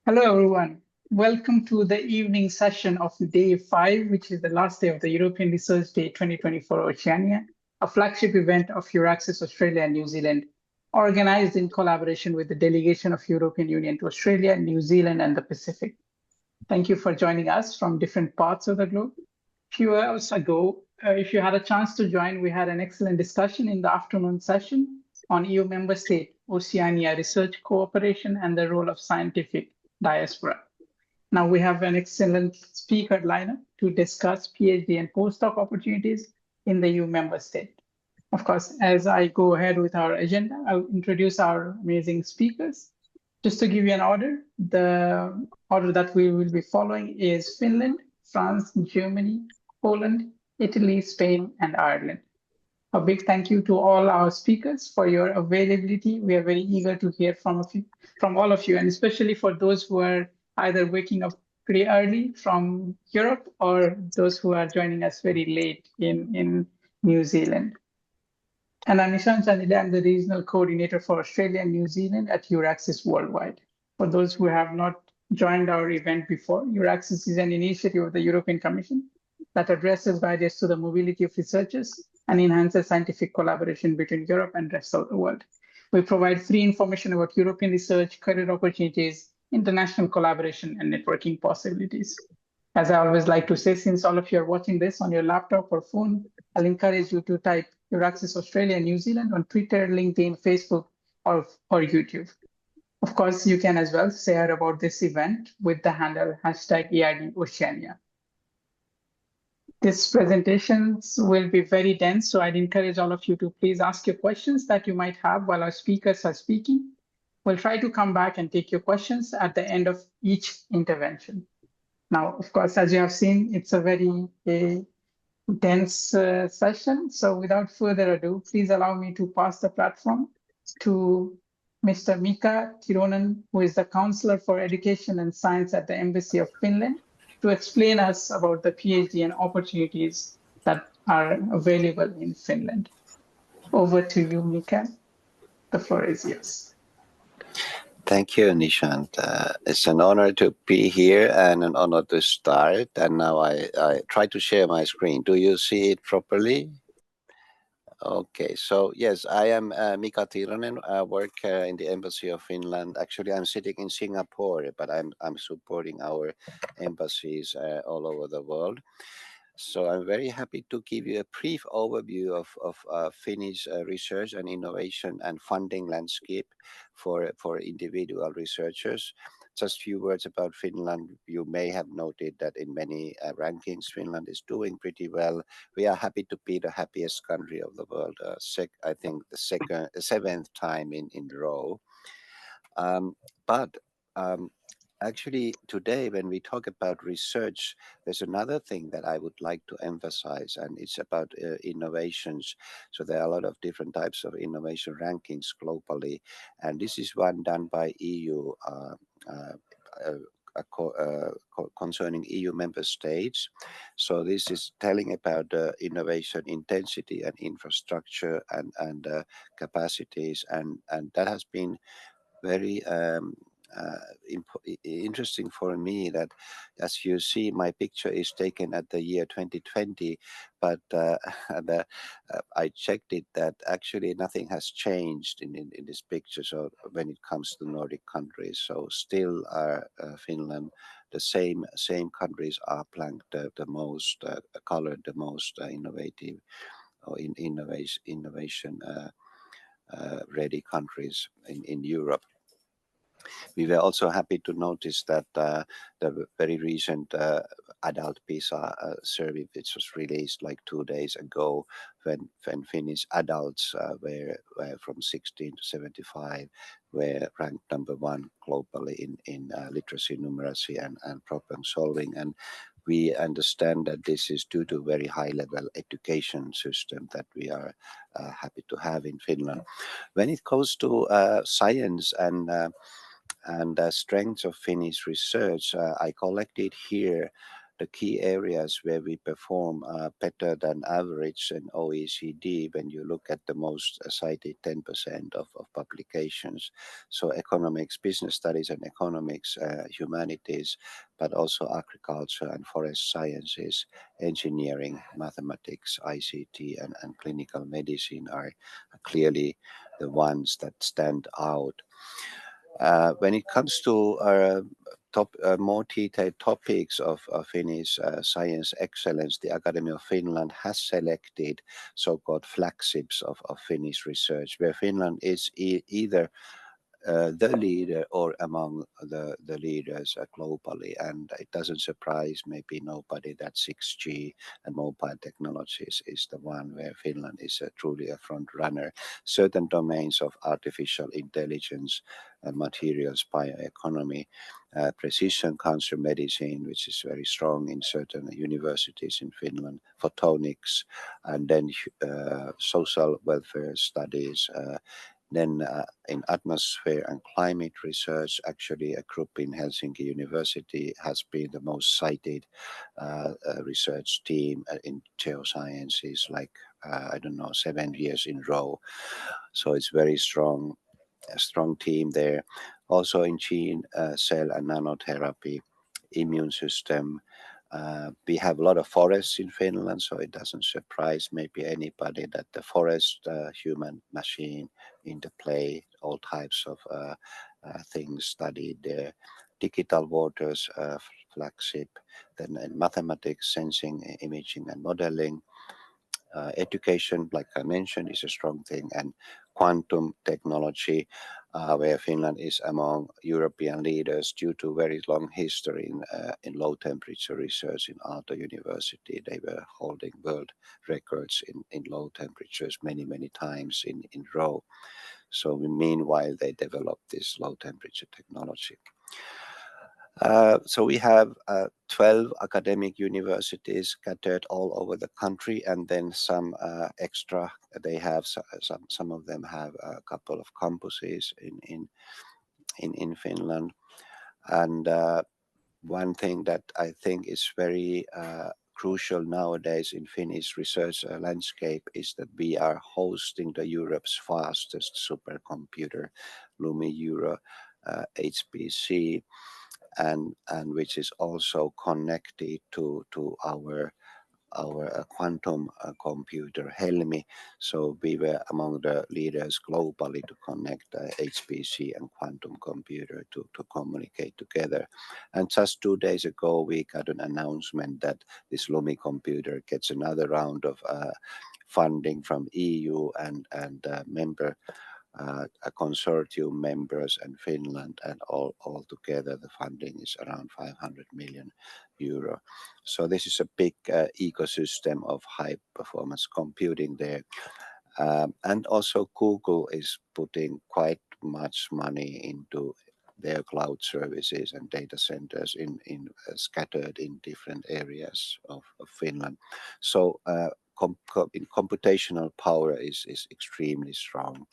Hello, everyone. Welcome to the evening session of day 5, which is the last day of the European Research Day 2024 Oceania, a flagship event of EURAXESS Australia and New Zealand, organized in collaboration with the Delegation of European Union to Australia, New Zealand, and the Pacific. Thank you for joining us from different parts of the globe. A few hours ago, if you had a chance to join, we had an excellent discussion in the afternoon session on EU member state, Oceania research cooperation and the role of scientific diaspora. Now we have an excellent speaker lineup to discuss PhD and postdoc opportunities in the EU member state. Of course, as I go ahead with our agenda, I'll introduce our amazing speakers. Just to give you an order, the order that we will be following is Finland, France, Germany, Poland, Italy, Spain, and Ireland. A big thank you to all our speakers for your availability. We are very eager to hear from all of you, and especially for those who are either waking up pretty early from Europe or those who are joining us very late in New Zealand. And I'm Nishan Chandile. I'm the Regional Coordinator for Australia and New Zealand at EURAXESS Worldwide. For those who have not joined our event before, EURAXESS is an initiative of the European Commission that addresses barriers to the mobility of researchers and enhances scientific collaboration between Europe and the rest of the world. We provide free information about European research, career opportunities, international collaboration, and networking possibilities. As I always like to say, since all of you are watching this on your laptop or phone, I'll encourage you to type EURAXESS Australia and New Zealand on Twitter, LinkedIn, Facebook, or YouTube. Of course, you can as well share about this event with the handle #EIDOceania. These presentations will be very dense, so I'd encourage all of you to please ask your questions that you might have while our speakers are speaking. We'll try to come back and take your questions at the end of each intervention. Now, of course, as you have seen, it's a very dense session. So without further ado, please allow me to pass the platform to Mr. Mika Tirronen, who is the Counsellor for Education and Science at the Embassy of Finland, to explain us about the PhD and opportunities that are available in Finland. Over to you, Mika. The floor is yours. Thank you, Nishant. It's an honor to be here and an honor to start. And now I try to share my screen. Do you see it properly? Okay, so yes, I am Mika Tirronen. I work in the Embassy of Finland. Actually, I'm sitting in Singapore, but I'm supporting our embassies all over the world. So I'm very happy to give you a brief overview of Finnish research and innovation and funding landscape for individual researchers. Just a few words about Finland. You may have noted that in many rankings, Finland is doing pretty well. We are happy to be the happiest country of the world. I think the seventh time in a row. Actually, today, when we talk about research, there's another thing that I would like to emphasize, and it's about innovations. So there are a lot of different types of innovation rankings globally, and this is one done by EU concerning EU member states. So this is telling about innovation intensity and infrastructure and capacities, and that has been very interesting for me. That, as you see, my picture is taken at the year 2020, but I checked it that actually nothing has changed in this picture. So when it comes to Nordic countries, so still Finland, the same countries are planked the most, colored the most innovative or innovation ready countries in Europe. We were also happy to notice that the very recent adult PISA survey, which was released like 2 days ago, when Finnish adults were from 16 to 75, were ranked #1 globally in literacy, numeracy, and problem solving. And we understand that this is due to very high-level education system that we are happy to have in Finland. When it goes to science and strengths of Finnish research, I collected here the key areas where we perform better than average in OECD when you look at the most cited 10% of publications. So economics, business studies and economics, humanities, but also agriculture and forest sciences, engineering, mathematics, ICT and clinical medicine are clearly the ones that stand out. When it comes to more detailed topics of Finnish science excellence, the Academy of Finland has selected so-called flagships of Finnish research, where Finland is either the leader or among the leaders globally. And it doesn't surprise maybe nobody that 6G and mobile technologies is the one where Finland is truly a front runner. Certain domains of artificial intelligence, materials, bioeconomy, precision cancer medicine, which is very strong in certain universities in Finland, photonics, and then social welfare studies, then in atmosphere and climate research, actually a group in Helsinki University has been the most cited research team in geosciences, like, I don't know, 7 years in a row. So it's very strong, a strong team there. Also in gene, cell and nanotherapy, immune system. We have a lot of forests in Finland, so it doesn't surprise maybe anybody that the forest, human machine interplay, all types of things studied there. Digital waters, flagship, then in mathematics, sensing, imaging and modeling. Education, like I mentioned, is a strong thing, and quantum technology, where Finland is among European leaders due to very long history in low temperature research in Aalto University. They were holding world records in low temperatures many times in row. So meanwhile, they developed this low temperature technology. So we have 12 academic universities scattered all over the country, and then some extra. They have some of them have a couple of campuses in Finland. And one thing that I think is very crucial nowadays in Finnish research landscape is that we are hosting the Europe's fastest supercomputer, Lumi Euro HPC. And which is also connected to our quantum computer Helmi. So we were among the leaders globally to connect HPC and quantum computer to communicate together. And just 2 days ago, we got an announcement that this Lumi computer gets another round of funding from EU and member a consortium members and Finland, and all together the funding is around 500 million euro. So this is a big ecosystem of high performance computing there. And also Google is putting quite much money into their cloud services and data centers in scattered in different areas of Finland. So computational power is extremely strong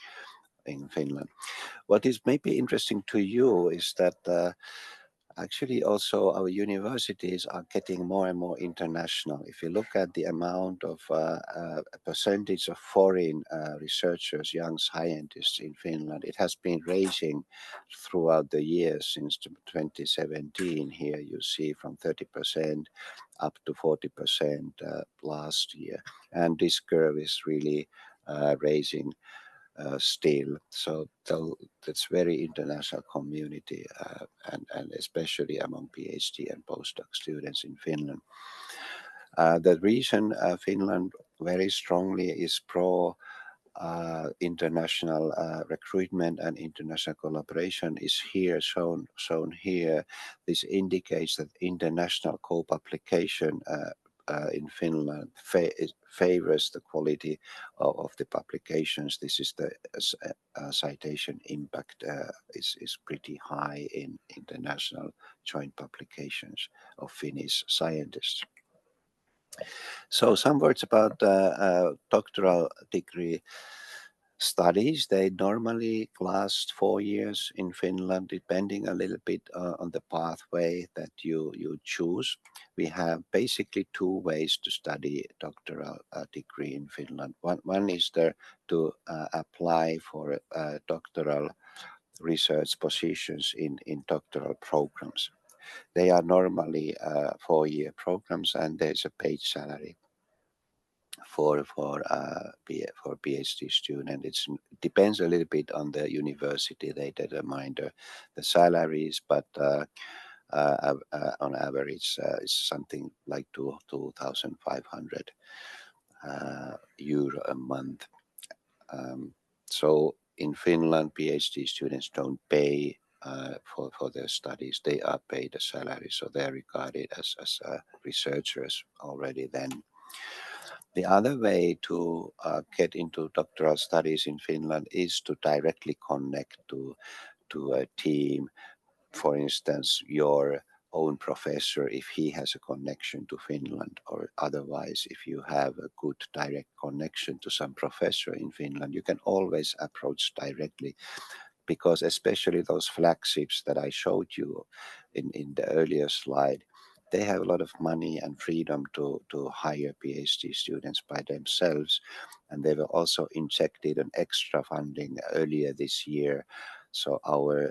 in Finland. What is maybe interesting to you is that actually also our universities are getting more and more international. If you look at the amount of percentage of foreign researchers, young scientists in Finland, it has been raising throughout the years since 2017. Here you see from 30% up to 40% last year. And this curve is really raising still. So that's very international community, and especially among PhD and postdoc students in Finland. The reason Finland very strongly is pro international recruitment and international collaboration is here shown here. This indicates that international co-publication in Finland favors the quality of the publications. This is the citation impact is pretty high in international joint publications of Finnish scientists. So some words about doctoral degree studies. They normally last 4 years in Finland, depending a little bit on the pathway that you choose. We have basically two ways to study doctoral degree in Finland. One is there to apply for doctoral research positions in doctoral programs. They are normally 4-year programs, and there's a paid salary for PhD student. It depends a little bit on the university. They determine the salaries, but on average it's something like 2,500 euro a month. So in Finland, PhD students don't pay for their studies. They are paid a salary, so they're regarded as researchers already then. The other way to get into doctoral studies in Finland is to directly connect to a team. For instance, your own professor, if he has a connection to Finland, or otherwise, if you have a good direct connection to some professor in Finland, you can always approach directly, because especially those flagships that I showed you in the earlier slide, they have a lot of money and freedom to hire PhD students by themselves. And they were also injected an extra funding earlier this year. So our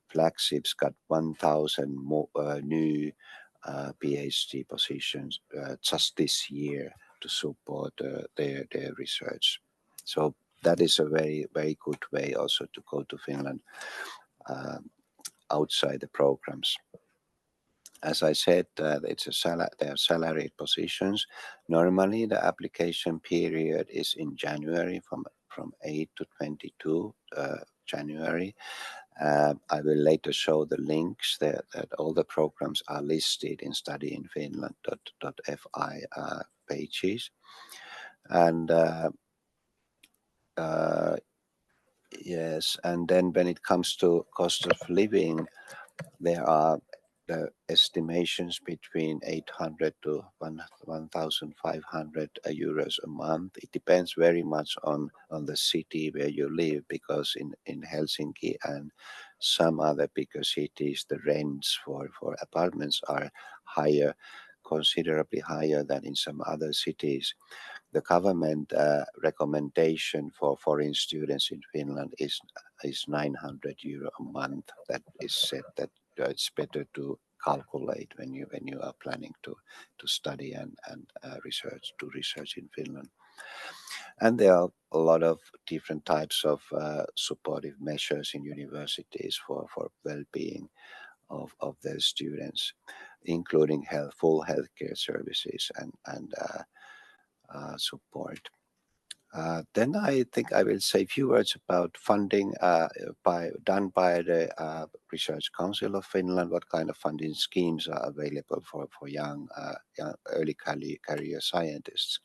flagships got 1,000 more new PhD positions just this year to support their research. So that is a very, very good way also to go to Finland outside the programs. As I said, they are salaried positions. Normally, the application period is in January, from 8 to 22 January. I will later show the links that all the programs are listed in studyinfinland.fi pages. And yes, and then when it comes to cost of living, there are the estimations between 800 to 1,500 euros a month. It depends very much on the city where you live, because in Helsinki and some other bigger cities, the rents for apartments are higher, considerably higher than in some other cities. The government recommendation for foreign students in Finland is 900 euro a month. That is said that it's better to calculate when you are planning to study and research in Finland. And there are a lot of different types of supportive measures in universities for well-being of their students, including full healthcare services and support. Then I think I will say a few words about funding done by the Research Council of Finland. What kind of funding schemes are available for young early career scientists?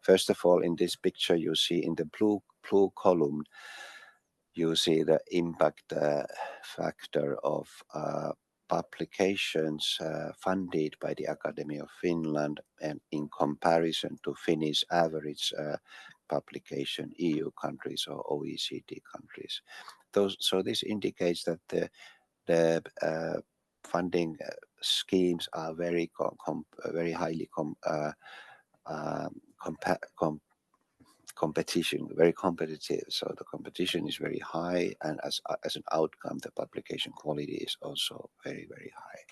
First of all, in this picture, you see in the blue column, you see the impact factor of publications funded by the Academy of Finland, and in comparison to Finnish average publication EU countries or OECD countries. So this indicates that the funding schemes are very highly competition, very competitive. So the competition is very high, and as an outcome, the publication quality is also very, very high.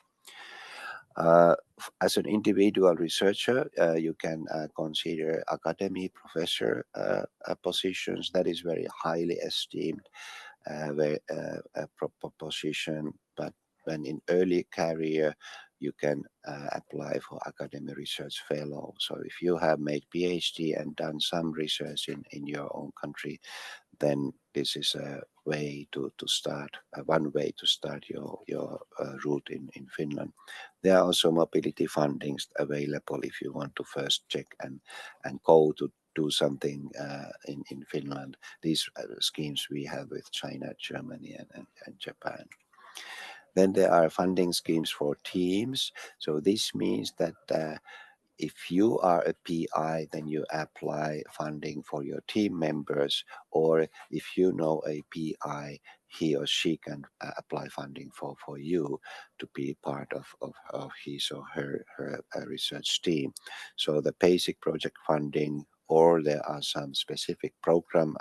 As an individual researcher, you can consider academy professor positions. That is very highly esteemed position. But when in early career, you can apply for academic research fellow. So if you have made PhD and done some research in your own country, then this is a way to start, one way to start your route in Finland. There are also mobility fundings available if you want to first check and go to do something in Finland. These schemes we have with China, Germany, and Japan. Then there are funding schemes for teams. So this means that if you are a PI, then you apply funding for your team members, or if you know a PI, he or she can apply funding for you to be part of his or her research team. So the basic project funding, or there are some specific program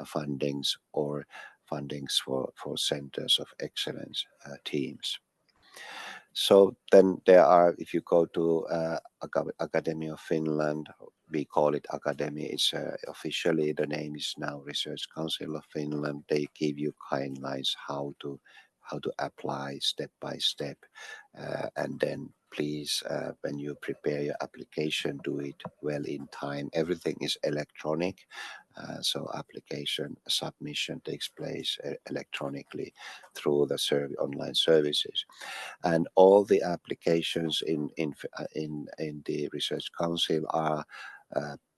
fundings or fundings for centers of excellence teams. So then there are, if you go to Academy of Finland, we call it Academy, it's officially the name is now Research Council of Finland. They give you guidelines how to apply step by step, and then please, when you prepare your application, do it well in time. Everything is electronic, so application submission takes place electronically through the online services, and all the applications in the Research Council are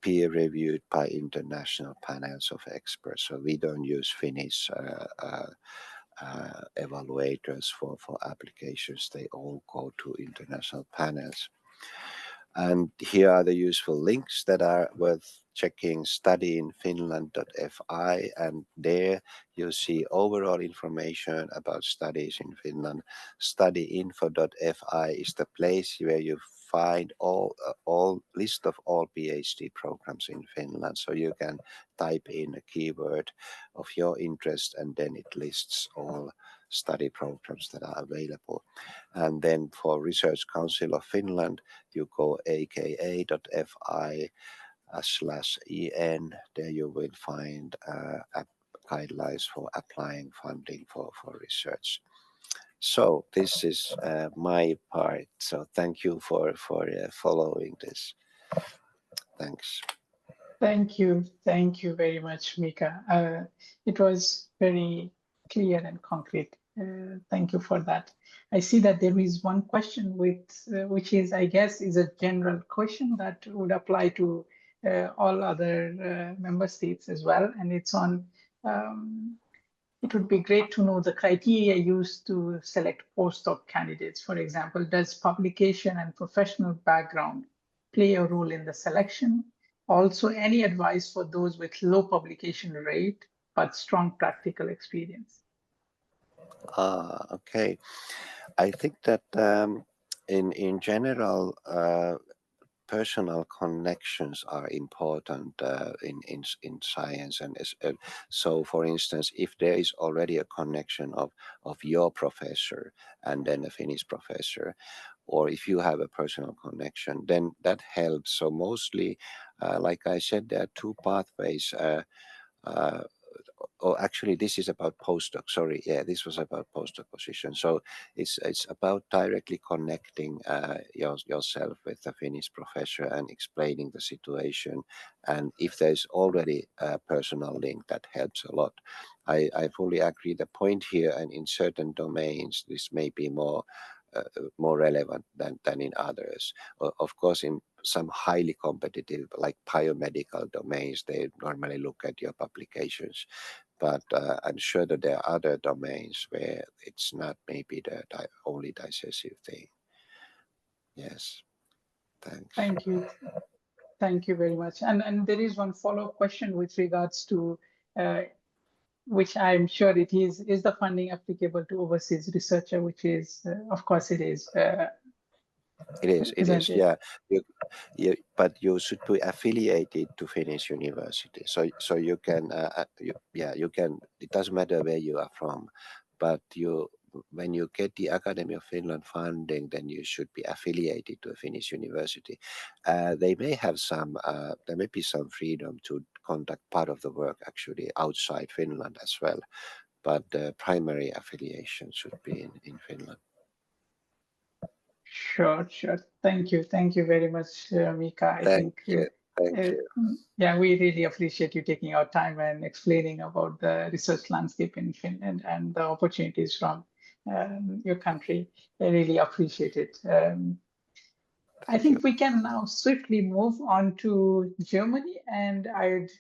peer reviewed by international panels of experts. So we don't use Finnish evaluators for applications. They all go to international panels. And here are the useful links that are worth checking: studyinfinland.fi, and there you see overall information about studies in Finland. Studyinfo.fi is the place where you find all list of all PhD programs in Finland. So you can type in a keyword of your interest, and then it lists all study programs that are available. And then for Research Council of Finland, you go aka.fi/en. There you will find guidelines for applying funding for research. So this is my part. So thank you for following this. Thanks. Thank you very much, Mika. It was very clear and concrete. Thank you for that. I see that there is one question which is, I guess, is a general question that would apply to all other member states as well, and it's on. It would be great to know the criteria used to select postdoc candidates. For example, does publication and professional background play a role in the selection? Also, any advice for those with low publication rate but strong practical experience? Okay. I think that in general, personal connections are important in science, and so for instance, if there is already a connection of your professor and then a Finnish professor, or if you have a personal connection, then that helps. So mostly, like I said, there are two pathways. Oh, actually, this is about postdoc. Sorry, yeah, this was about postdoc position. So it's about directly connecting yourself with the Finnish professor and explaining the situation. And if there's already a personal link, that helps a lot. I fully agree. The point here, and in certain domains, this may be more relevant than in others. Of course, in some highly competitive, like biomedical domains, they normally look at your publications. But I'm sure that there are other domains where it's not maybe the only decisive thing. Yes, thanks. Thank you. Thank you very much. And there is one follow-up question with regards to which I'm sure it is the funding applicable to overseas researcher, which is, of course, it is. It is, yeah. But you should be affiliated to Finnish university. So you can, you can, it doesn't matter where you are from, but when you get the Academy of Finland funding, then you should be affiliated to a Finnish university. They may have some, there may be some freedom to conduct part of the work actually outside Finland as well, but the primary affiliation should be in Finland. Sure. Thank you very much, Mika. Thank you. Yeah, we really appreciate you taking our time and explaining about the research landscape in Finland and the opportunities from your country. I really appreciate it. I think we can now swiftly move on to Germany, and I'd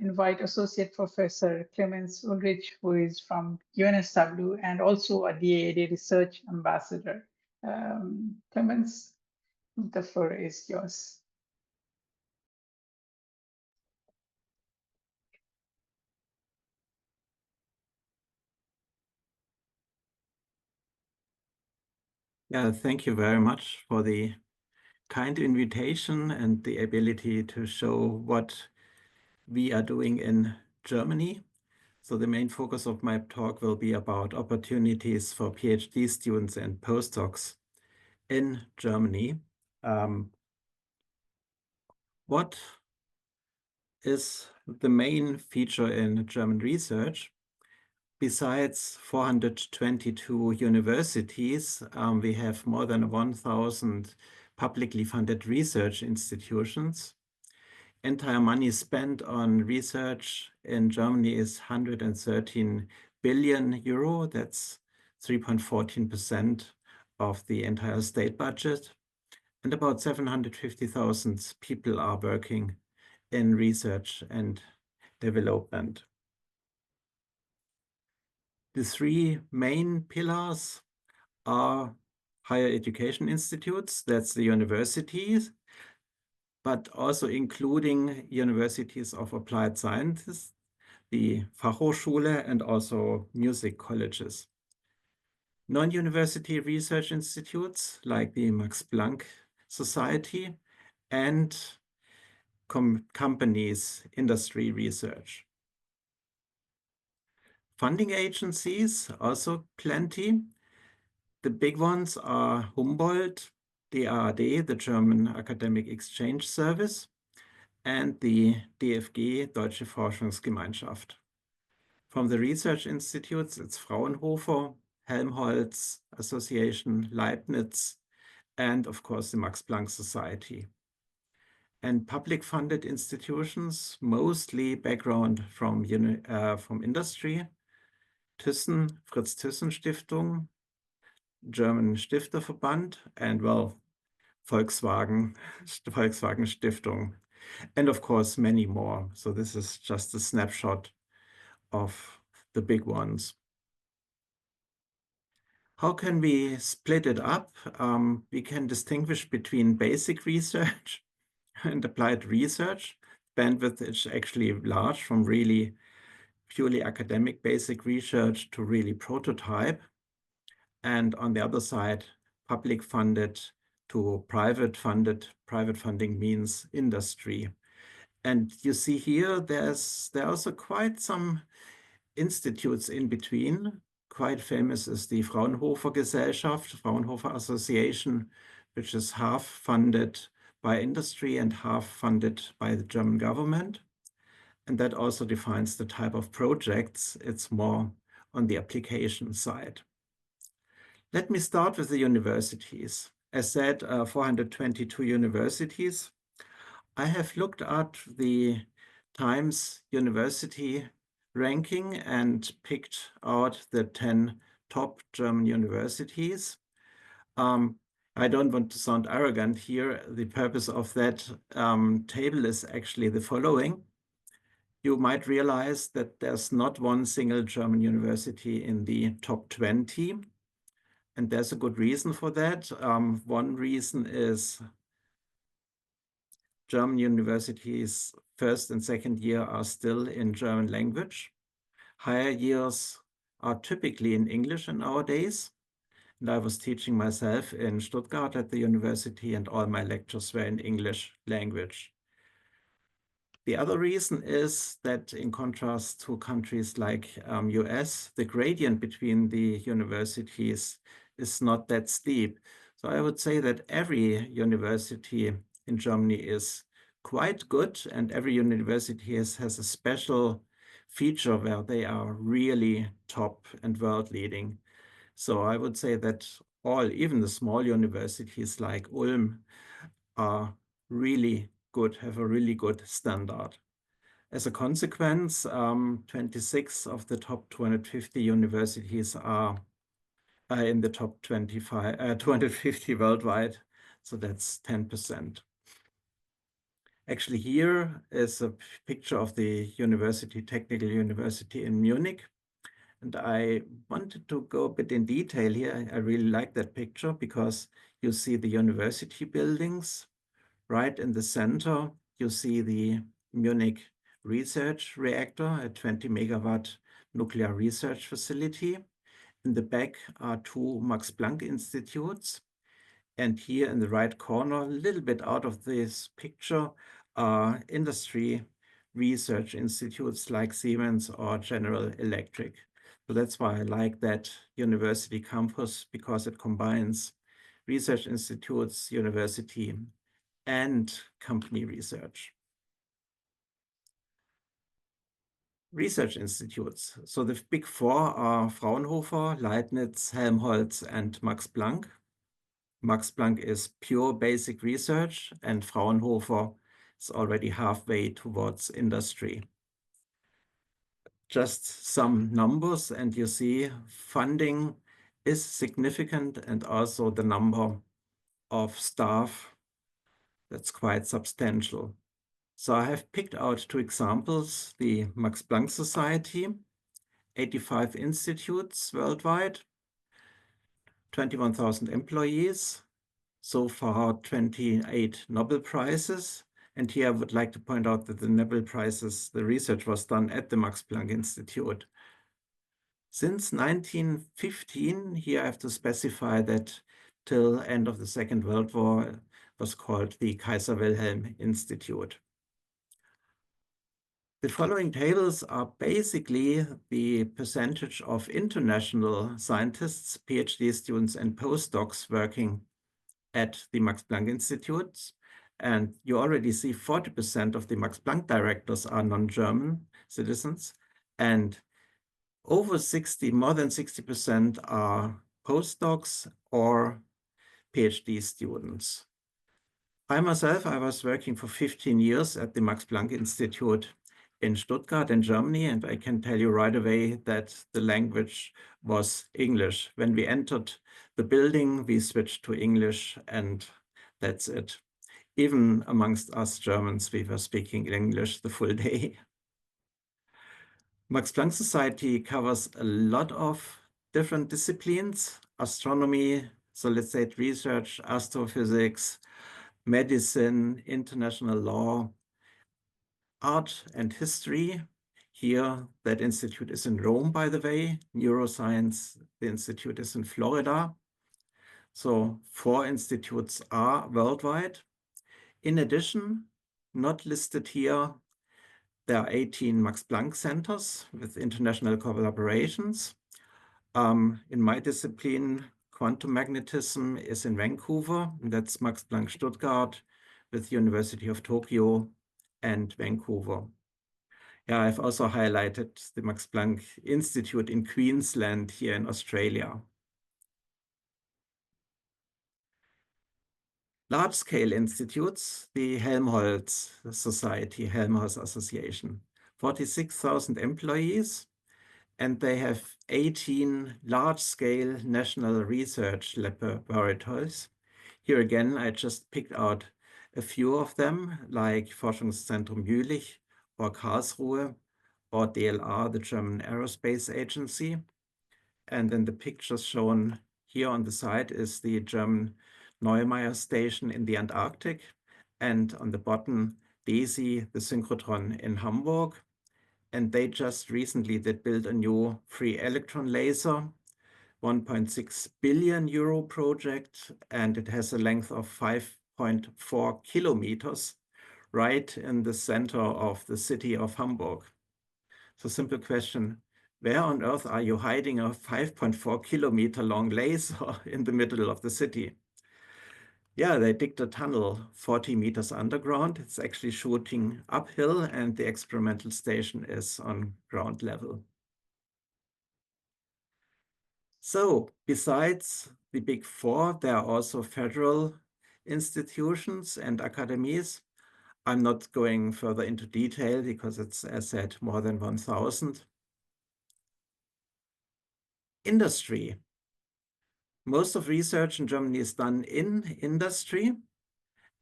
invite Associate Professor Clemens Ulrich, who is from UNSW and also a DAAD Research Ambassador. Clemens, The floor is yours. Yeah, thank you very much for the kind invitation and the ability to show what we are doing in Germany. So the main focus of my talk will be about opportunities for PhD students and postdocs in Germany. What is the main feature in German research? Besides 422 universities, we have more than 1,000 publicly funded research institutions. Entire money spent on research in Germany is 113 billion euro. That's 3.14% of the entire state budget. And about 750,000 people are working in research and development. The three main pillars are higher education institutes, that's the universities, but also including universities of applied sciences, the Fachhochschule, and also music colleges. Non-university research institutes like the Max Planck Society and companies, industry research. Funding agencies, also plenty. The big ones are Humboldt, DAAD, the German Academic Exchange Service, and the DFG, Deutsche Forschungsgemeinschaft. From the research institutes, it's Fraunhofer, Helmholtz Association, Leibniz, and of course the Max Planck Society. And public funded institutions, mostly background from industry, Thyssen, Fritz Thyssen Stiftung, German Stifterverband, and well, Volkswagen Stiftung, and of course many more. So this is just a snapshot of the big ones. How can we split it up? We can distinguish between basic research and applied research. Bandwidth is actually large, from really purely academic basic research to really prototype. And on the other side, public funded to private funded. Private funding means industry. And you see here, there are also quite some institutes in between. Quite famous is the Fraunhofer Gesellschaft, Fraunhofer Association, which is half funded by industry and half funded by the German government. And that also defines the type of projects. It's more on the application side. Let me start with the universities. As said, 422 universities. I have looked at the Times University ranking and picked out the 10 top German universities. I don't want to sound arrogant here. The purpose of that table is actually the following. You might realize that there's not one single German university in the top 20. And there's a good reason for that. One reason is German universities' first and second year are still in German language. Higher years are typically in English nowadays. And I was teaching myself in Stuttgart at the university, and all my lectures were in English language. The other reason is that in contrast to countries like US, the gradient between the universities is not that steep. So I would say that every university in Germany is quite good, and every university has a special feature where they are really top and world leading. So I would say that even the small universities like Ulm are really good, have a really good standard. As a consequence, 26 of the top 250 universities are in the top 250 worldwide. So that's 10%. Actually, here is a picture of the Technical University in Munich. And I wanted to go a bit in detail here. I really like that picture because you see the university buildings. Right in the center, you see the Munich research reactor, a 20 megawatt nuclear research facility. In the back are two Max Planck institutes. And here in the right corner, a little bit out of this picture, are industry research institutes like Siemens or General Electric. So that's why I like that university campus, because it combines research institutes, university, and company research. Research institutes. So the big four are Fraunhofer, Leibniz, Helmholtz, and Max Planck. Max Planck is pure basic research, and Fraunhofer is already halfway towards industry. Just some numbers, and you see funding is significant, and also the number of staff, that's quite substantial. So I have picked out two examples: the Max Planck Society, 85 institutes worldwide, 21,000 employees, so far 28 Nobel Prizes. And here I would like to point out that the Nobel Prizes, the research was done at the Max Planck Institute. Since 1915, here I have to specify that till end of the Second World War, it was called the Kaiser Wilhelm Institute. The following tables are basically the percentage of international scientists, PhD students, and postdocs working at the Max Planck Institute. And you already see 40% of the Max Planck directors are non-German citizens, and over 60, more than 60% are postdocs or PhD students. I myself, I was working for 15 years at the Max Planck Institute in Stuttgart in Germany, and I can tell you right away that the language was English. When we entered the building, we switched to English, and that's it. Even amongst us Germans, we were speaking English the full day. Max Planck Society covers a lot of different disciplines: astronomy, solid-state research, astrophysics, medicine, international law, art and history. Here, that institute is in Rome, by the way. Neuroscience, the institute is in Florida. So 4 institutes are worldwide. In addition, not listed here, there are 18 Max Planck centers with international collaborations. In my discipline, quantum magnetism is in Vancouver, and that's Max Planck Stuttgart with University of Tokyo and Vancouver. Yeah, I've also highlighted the Max Planck Institute in Queensland here in Australia. Large-scale institutes, the Helmholtz Society, Helmholtz Association, 46,000 employees, and they have 18 large-scale national research laboratories. Here again, I just picked out a few of them, like Forschungszentrum Jülich or Karlsruhe, or DLR, the German Aerospace Agency. And then the pictures shown here on the side is the German Neumayer station in the Antarctic, and on the bottom, DESI, the synchrotron in Hamburg. And they just recently did build a new free electron laser, 1.6 billion euro project, and it has a length of 5.4 kilometers right in the center of the city of Hamburg. So simple question, where on earth are you hiding a 5.4 kilometer long laser in the middle of the city? Yeah, they digged a tunnel 40 meters underground. It's actually shooting uphill, and the experimental station is on ground level. So besides the big 4, there are also federal institutions and academies. I'm not going further into detail because it's, as said, more than 1,000. Industry. Most of research in Germany is done in industry.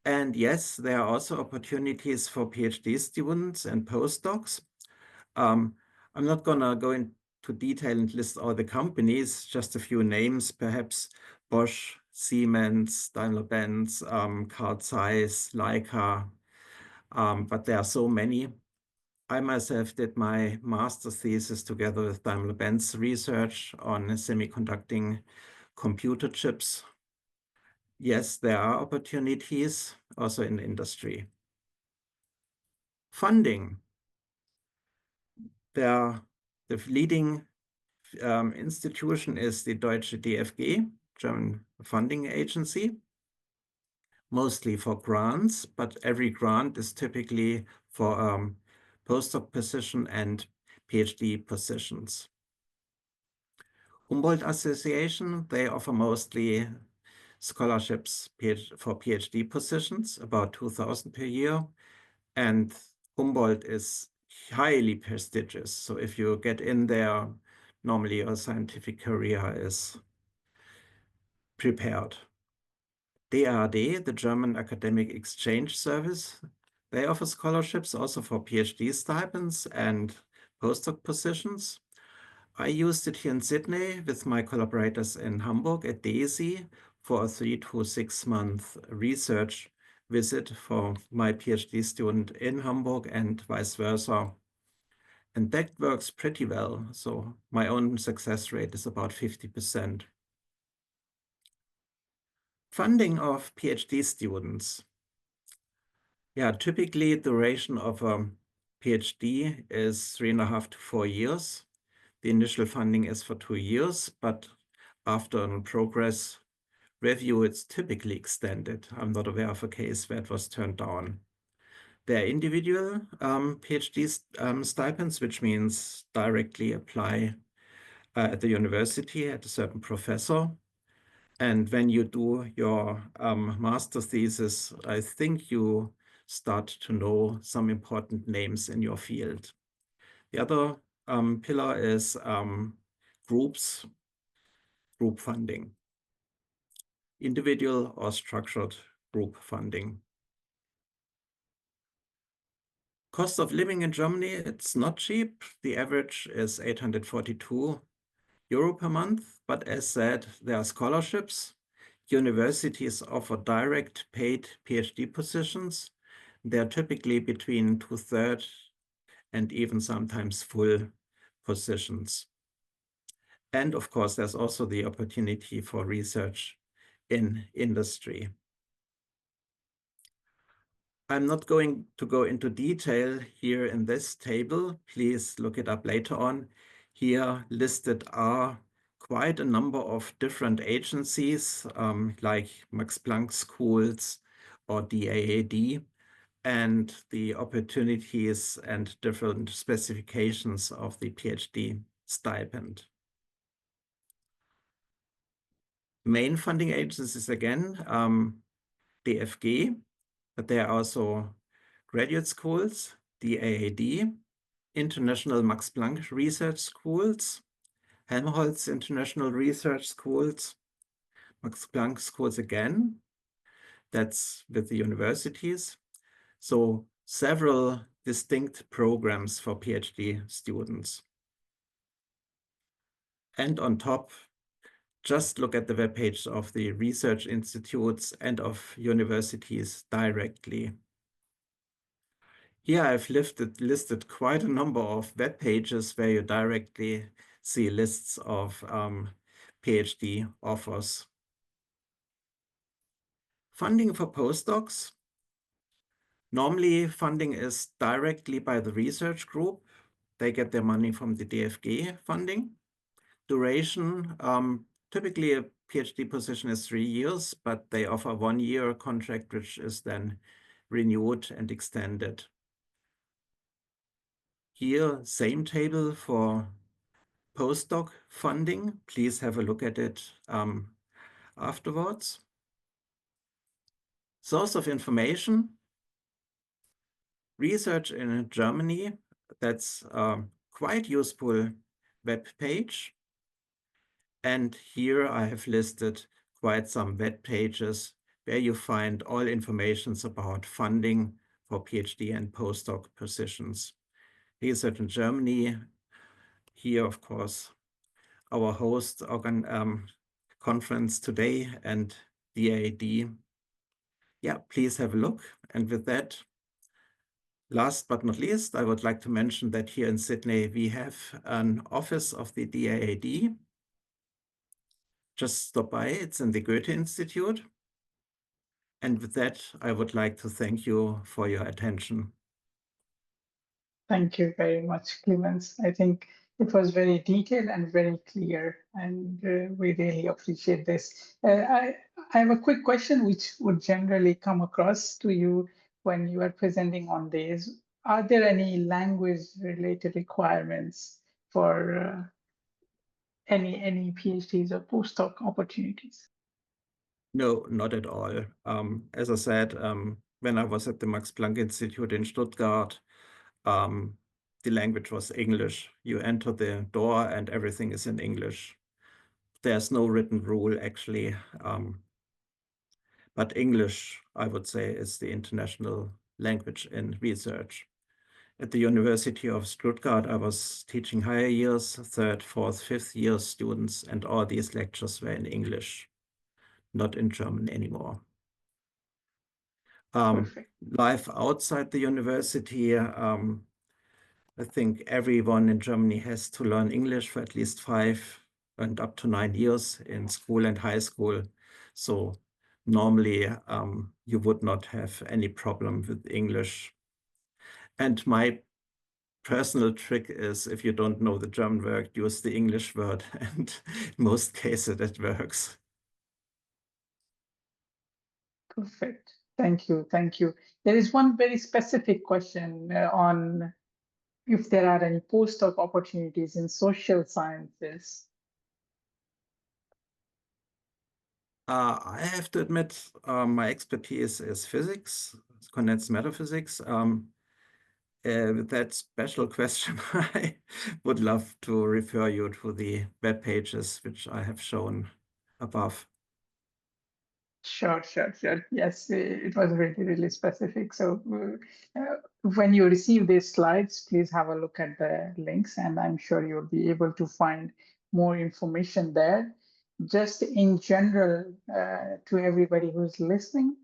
And yes, there are also opportunities for PhD students and postdocs. I'm not gonna go into detail and list all the companies, just a few names, perhaps Bosch, Siemens, Daimler-Benz, Carl Zeiss, Leica, but there are so many. I myself did my master's thesis together with Daimler-Benz research on semiconducting computer chips. Yes, there are opportunities also in industry. Funding. The leading institution is the Deutsche DFG, German funding agency, mostly for grants, but every grant is typically for postdoc position and PhD positions. Humboldt Association, they offer mostly scholarships for PhD positions, about 2,000 per year. And Humboldt is highly prestigious. So if you get in there, normally your scientific career is prepared. DAAD, the German Academic Exchange Service, they offer scholarships also for PhD stipends and postdoc positions. I used it here in Sydney with my collaborators in Hamburg at DAAD for a 3 to 6 month research visit for my PhD student in Hamburg and vice versa. And that works pretty well. So my own success rate is about 50%. Funding of PhD students. Yeah, typically duration of a PhD is 3.5 to 4 years. The initial funding is for 2 years, but after a progress review, it's typically extended. I'm not aware of a case where it was turned down. There are individual PhD stipends, which means directly apply at the university at a certain professor. And when you do your master's thesis, I think you start to know some important names in your field. The other pillar is group funding, individual or structured group funding. Cost of living in Germany, it's not cheap. The average is 842 euro per month, but as said, there are scholarships. Universities offer direct paid PhD positions. They're typically between 2/3 and even sometimes full positions. And of course, there's also the opportunity for research in industry. I'm not going to go into detail here in this table. Please look it up later on. Here listed are quite a number of different agencies like Max Planck schools or DAAD, and the opportunities and different specifications of the PhD stipend. Main funding agencies again, DFG, but there are also graduate schools, DAAD, International Max Planck Research Schools, Helmholtz International Research Schools, Max Planck schools again, that's with the universities. So several distinct programs for PhD students. And on top, just look at the webpage of the research institutes and of universities directly. Here I've listed quite a number of web pages where you directly see lists of PhD offers. Funding for postdocs. Normally funding is directly by the research group. They get their money from the DFG funding. Duration, typically a PhD position is 3 years, but they offer 1 year contract, which is then renewed and extended. Here, same table for postdoc funding. Please have a look at it afterwards. Source of information. Research in Germany, that's a quite useful web page. And here I have listed quite some web pages where you find all informations about funding for PhD and postdoc positions. Research in Germany, here, of course, our host conference today and DAAD. Yeah, please have a look. And with that, last but not least, I would like to mention that here in Sydney, we have an office of the DAAD. Just stop by, it's in the Goethe Institute. And with that, I would like to thank you for your attention. Thank you very much, Clemens. I think it was very detailed and very clear, and we really appreciate this. I have a quick question which would generally come across to you when you are presenting on this. Are there any language-related requirements for any PhDs or postdoc opportunities? No, not at all. As I said, when I was at the Max Planck Institute in Stuttgart, the language was English. You enter the door and everything is in English. There's no written rule actually, but English, I would say, is the international language in research. At the University of Stuttgart, I was teaching higher years, 3rd, 4th, 5th year students, and all these lectures were in English, not in German anymore. Life outside the university, I think everyone in Germany has to learn English for at least 5 and up to 9 years in school and high school. So normally you would not have any problem with English. And my personal trick is, if you don't know the German word, use the English word, and in most cases it works. Perfect. Thank you. Thank you. There is one very specific question on if there are any postdoc opportunities in social sciences. I have to admit, my expertise is physics, condensed matter physics. With that special question, I would love to refer you to the web pages which I have shown above. Sure. Yes, it was really specific. So when you receive these slides, please have a look at the links, and I'm sure you'll be able to find more information there. Just in general, to everybody who's listening,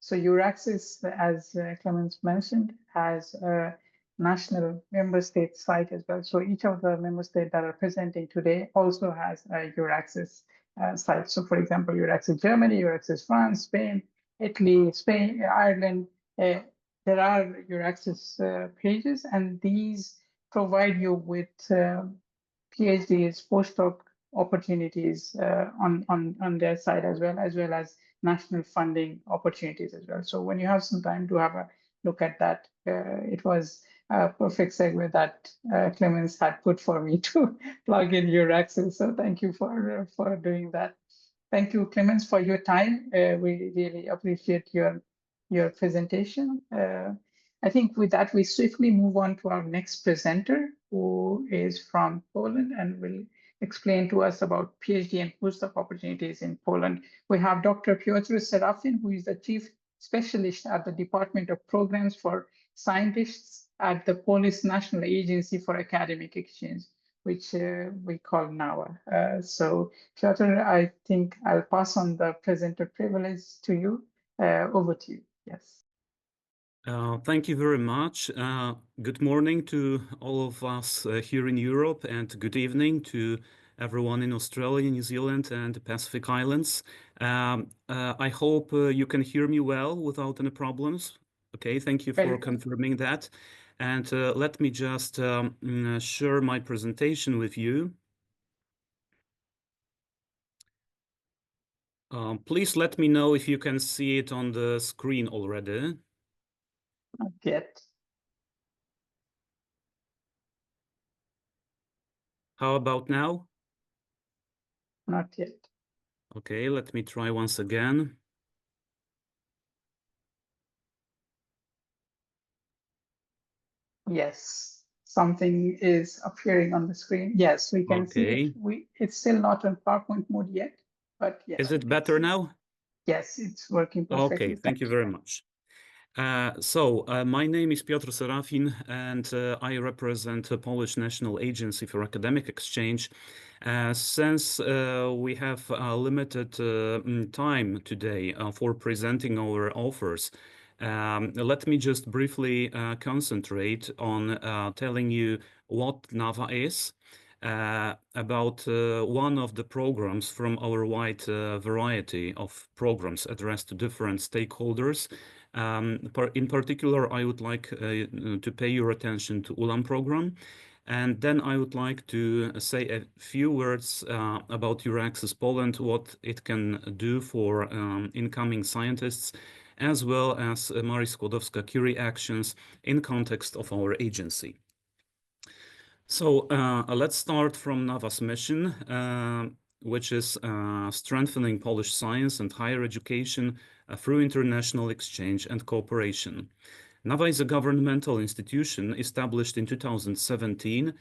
so EURAXESS, as Clemens mentioned, has a national member state site as well. So each of the member states that are presenting today also has a EURAXESS site. So for example, EURAXESS Germany, EURAXESS France, Spain, Italy, Spain, Ireland. There are EURAXESS pages, and these provide you with PhDs, postdoc opportunities on their side, as well as national funding opportunities as well. So when you have some time to have a look at that, it was a perfect segue that Clemens had put for me to plug in EURAXESS. So thank you for doing that. Thank you, Clemens, for your time. We really appreciate your presentation. I think with that, we swiftly move on to our next presenter, who is from Poland and will explain to us about PhD and postdoc opportunities in Poland. We have Dr. Piotr Serafin, who is the Chief Specialist at the Department of Programs for Scientists at the Polish National Agency for Academic Exchange, which we call NAWA. So Piotr, I think I'll pass on the presenter privilege to you. Over to you. Yes. Thank you very much. Good morning to all of us here in Europe, and good evening to everyone in Australia, New Zealand, and the Pacific Islands. I hope you can hear me well without any problems. Okay, thank you for confirming that. And let me just share my presentation with you. Please let me know if you can see it on the screen already. Not yet. How about now? Not yet. Okay, let me try once again. Yes, something is appearing on the screen. Yes, we can see it. It's still not on PowerPoint mode yet, but yes. Is it better now? Yes, it's working perfectly. Okay, thank you very much. My name is Piotr Serafin, and I represent the Polish National Agency for Academic Exchange. Since we have limited time today for presenting our offers, let me just briefly concentrate on telling you what NAWA is, about one of the programs from our wide variety of programs addressed to different stakeholders. In particular, I would like to pay your attention to ULAM program. And then I would like to say a few words about EURAXESS Poland, what it can do for incoming scientists, as well as Marii Skłodowska-Curie actions in context of our agency. So let's start from NAWA's mission, which is strengthening Polish science and higher education through international exchange and cooperation. NAWA is a governmental institution established in 2017.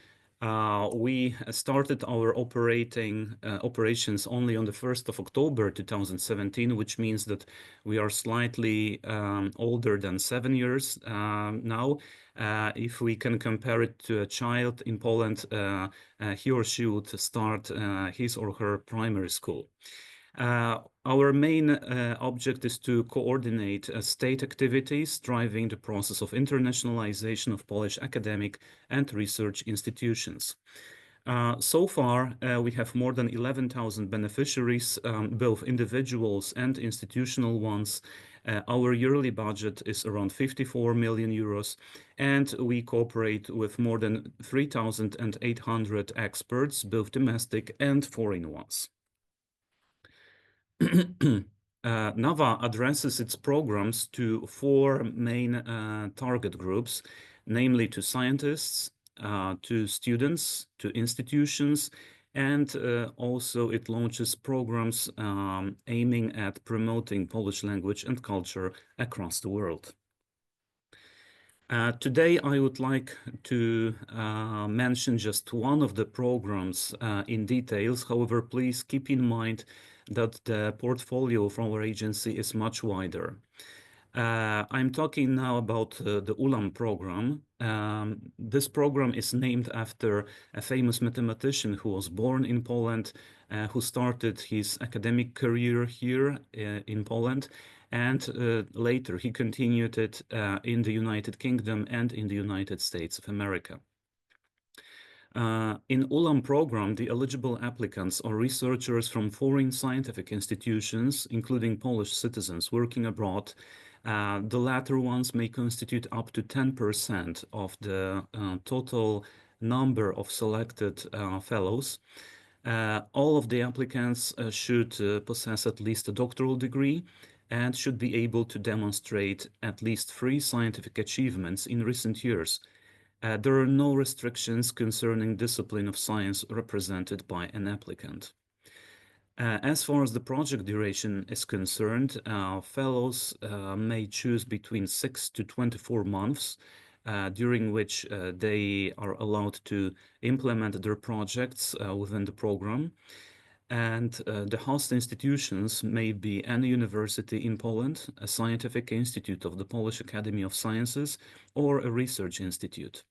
We started our operations only on the 1st of October 2017, which means that we are slightly older than 7 years now. If we can compare it to a child in Poland, he or she would start his or her primary school. Our main object is to coordinate state activities driving the process of internationalization of Polish academic and research institutions. So far, we have more than 11,000 beneficiaries, both individuals and institutional ones. Our yearly budget is around 54 million euros, and we cooperate with more than 3,800 experts, both domestic and foreign ones. NAWA addresses its programs to 4 main target groups, namely to scientists, to students, to institutions, and also it launches programs aiming at promoting Polish language and culture across the world. Today, I would like to mention just one of the programs in details. However, please keep in mind that the portfolio from our agency is much wider. I'm talking now about the ULAM program. This program is named after a famous mathematician who was born in Poland, who started his academic career here in Poland, and later he continued it in the United Kingdom and in the United States of America. In ULAM program, the eligible applicants are researchers from foreign scientific institutions, including Polish citizens working abroad. The latter ones may constitute up to 10% of the total number of selected fellows. All of the applicants should possess at least a doctoral degree and should be able to demonstrate at least 3 scientific achievements in recent years. There are no restrictions concerning discipline of science represented by an applicant. As far as the project duration is concerned, fellows may choose between 6 to 24 months, during which they are allowed to implement their projects within the program. And the host institutions may be any university in Poland, a scientific institute of the Polish Academy of Sciences, or a research institute.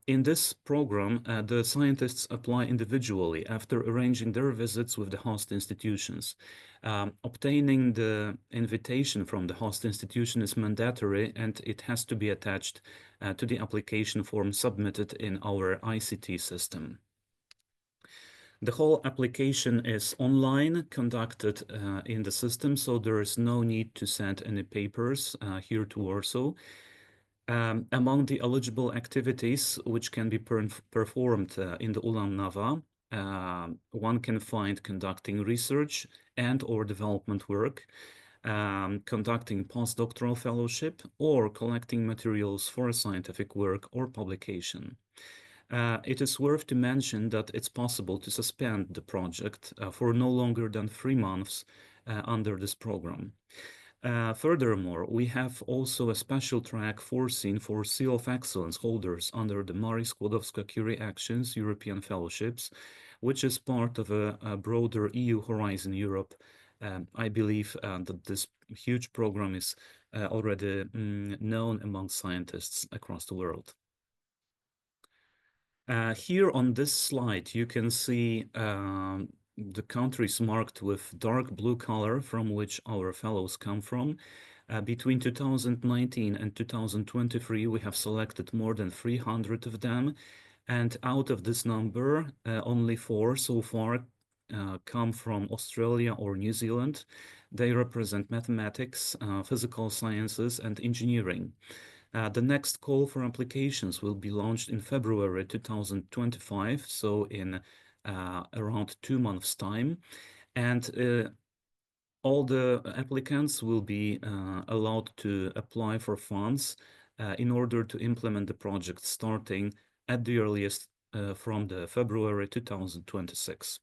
In this program, the scientists apply individually after arranging their visits with the host institutions. Obtaining the invitation from the host institution is mandatory, and it has to be attached to the application form submitted in our ICT system. The whole application is online, conducted in the system, so there is no need to send any papers here to Warsaw. Among the eligible activities which can be performed in the ULAM NAWA, one can find conducting research and or development work, conducting postdoctoral fellowship, or collecting materials for a scientific work or publication. It is worth to mention that it's possible to suspend the project for no longer than 3 months under this program. Furthermore, we have also a special track foreseen for Seal of Excellence holders under the Marii Skłodowska-Curie Actions European Fellowships, which is part of a broader EU Horizon Europe. I believe that this huge program is already known among scientists across the world. Here on this slide, you can see the countries marked with dark blue color from which our fellows come from. Between 2019 and 2023, we have selected more than 300 of them. And out of this number, only 4 so far come from Australia or New Zealand. They represent mathematics, physical sciences, and engineering. The next call for applications will be launched in February 2025, so in around 2 months' time. And all the applicants will be allowed to apply for funds in order to implement the project starting at the earliest from the February 2026.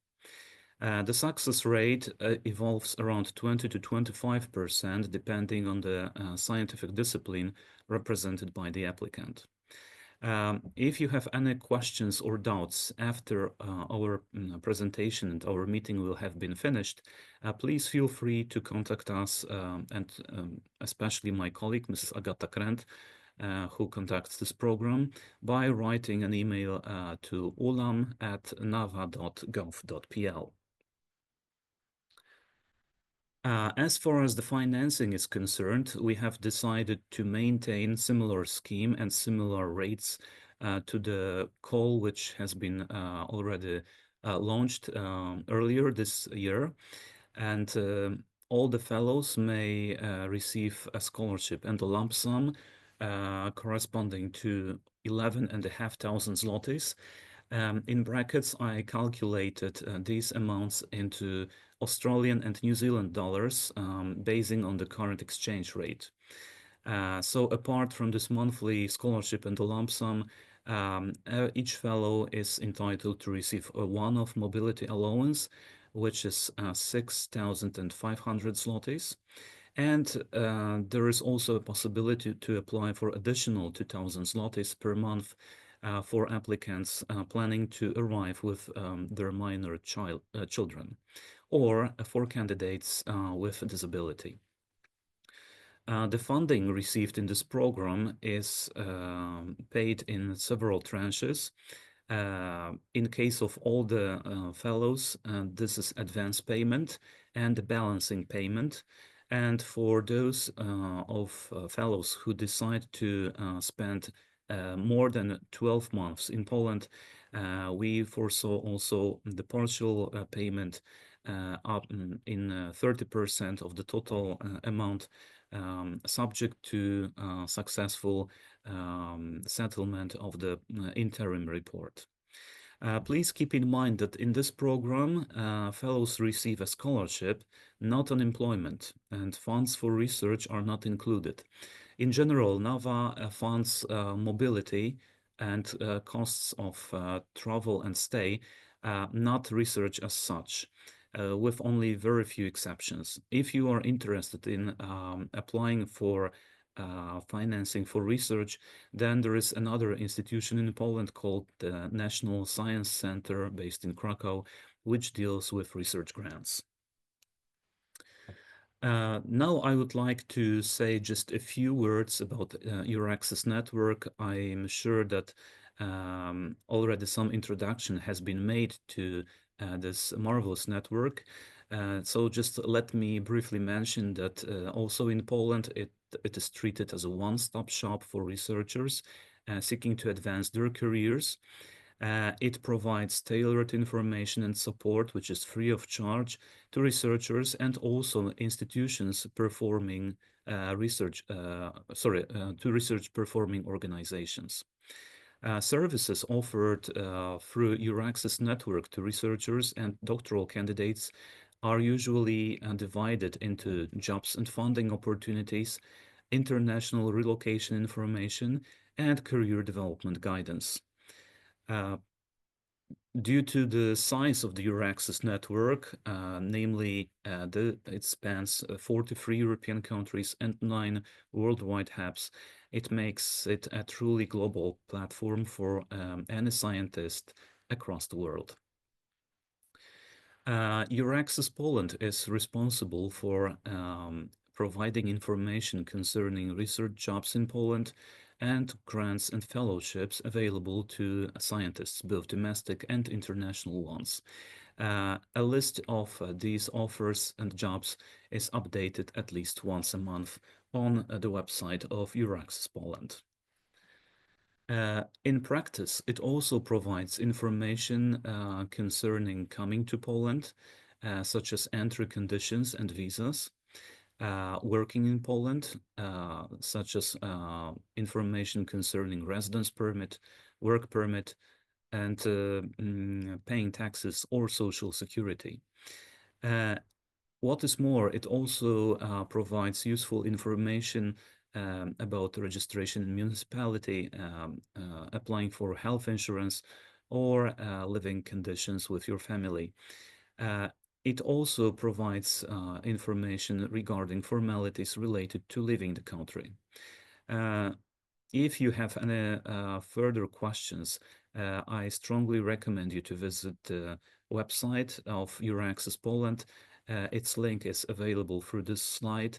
The success rate evolves around 20 to 25%, depending on the scientific discipline represented by the applicant. If you have any questions or doubts after our presentation and our meeting will have been finished, please feel free to contact us and especially my colleague, Mrs. Agata Krent, who conducts this program, by writing an email to ulam@nawa.gov.pl. As far as the financing is concerned, we have decided to maintain similar scheme and similar rates to the call which has been already launched earlier this year. And all the fellows may receive a scholarship and a lump sum corresponding to 11,500 zlotys. In brackets, I calculated these amounts into Australian and New Zealand dollars, basing on the current exchange rate. So apart from this monthly scholarship and the lump sum, each fellow is entitled to receive a one-off mobility allowance, which is 6,500 zlotys. And there is also a possibility to apply for additional 2,000 zlotys per month for applicants planning to arrive with their minor children, or for candidates with a disability. The funding received in this program is paid in several tranches. In case of all the fellows, this is advance payment and balancing payment. And for those of fellows who decide to spend more than 12 months in Poland, we foresaw also the partial payment up in 30% of the total amount, subject to successful settlement of the interim report. Please keep in mind that in this program, fellows receive a scholarship, not unemployment, and funds for research are not included. In general, NAWA funds mobility and costs of travel and stay, not research as such, with only very few exceptions. If you are interested in applying for financing for research, then there is another institution in Poland called the National Science Center based in Krakow, which deals with research grants. Now I would like to say just a few words about EURAXESS network. I'm sure that already some introduction has been made to this marvelous network. So just let me briefly mention that also in Poland, it is treated as a one-stop shop for researchers seeking to advance their careers. It provides tailored information and support, which is free of charge, to researchers and also institutions performing to research performing organizations. Services offered through EURAXESS network to researchers and doctoral candidates are usually divided into jobs and funding opportunities, international relocation information, and career development guidance. Due to the size of the EURAXESS network, namely it spans 43 European countries and 9 worldwide hubs, it makes it a truly global platform for any scientist across the world. EURAXESS Poland is responsible for providing information concerning research jobs in Poland and grants and fellowships available to scientists, both domestic and international ones. A list of these offers and jobs is updated at least once a month on the website of EURAXESS Poland. In practice, it also provides information concerning coming to Poland, such as entry conditions and visas, working in Poland, such as information concerning residence permit, work permit, and paying taxes or social security. What is more, it also provides useful information about the registration in municipality, applying for health insurance, or living conditions with your family. It also provides information regarding formalities related to leaving the country. If you have any further questions, I strongly recommend you to visit the website of EURAXESS Poland. Its link is available through this slide.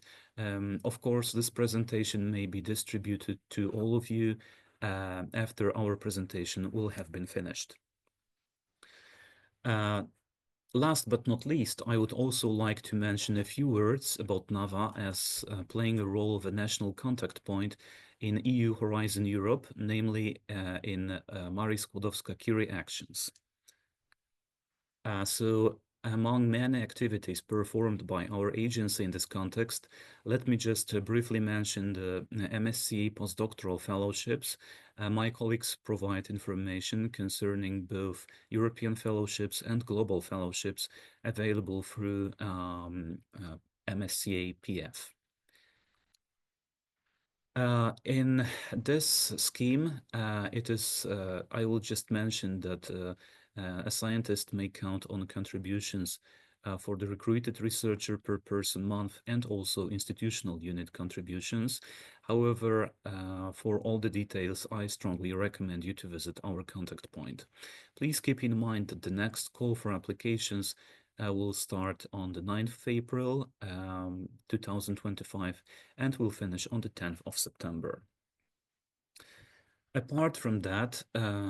Of course, this presentation may be distributed to all of you after our presentation will have been finished. Last but not least, I would also like to mention a few words about NAWA as playing a role of a national contact point in EU Horizon Europe, namely in Marie Skłodowska-Curie actions. So among many activities performed by our agency in this context, let me just briefly mention the MSc postdoctoral fellowships. My colleagues provide information concerning both European fellowships and global fellowships available through MSCA PF. In this scheme, I will just mention that a scientist may count on contributions for the recruited researcher per person month and also institutional unit contributions. However, for all the details, I strongly recommend you to visit our contact point. Please keep in mind that the next call for applications will start on the 9th of April 2025 and will finish on the 10th of September. Apart from that,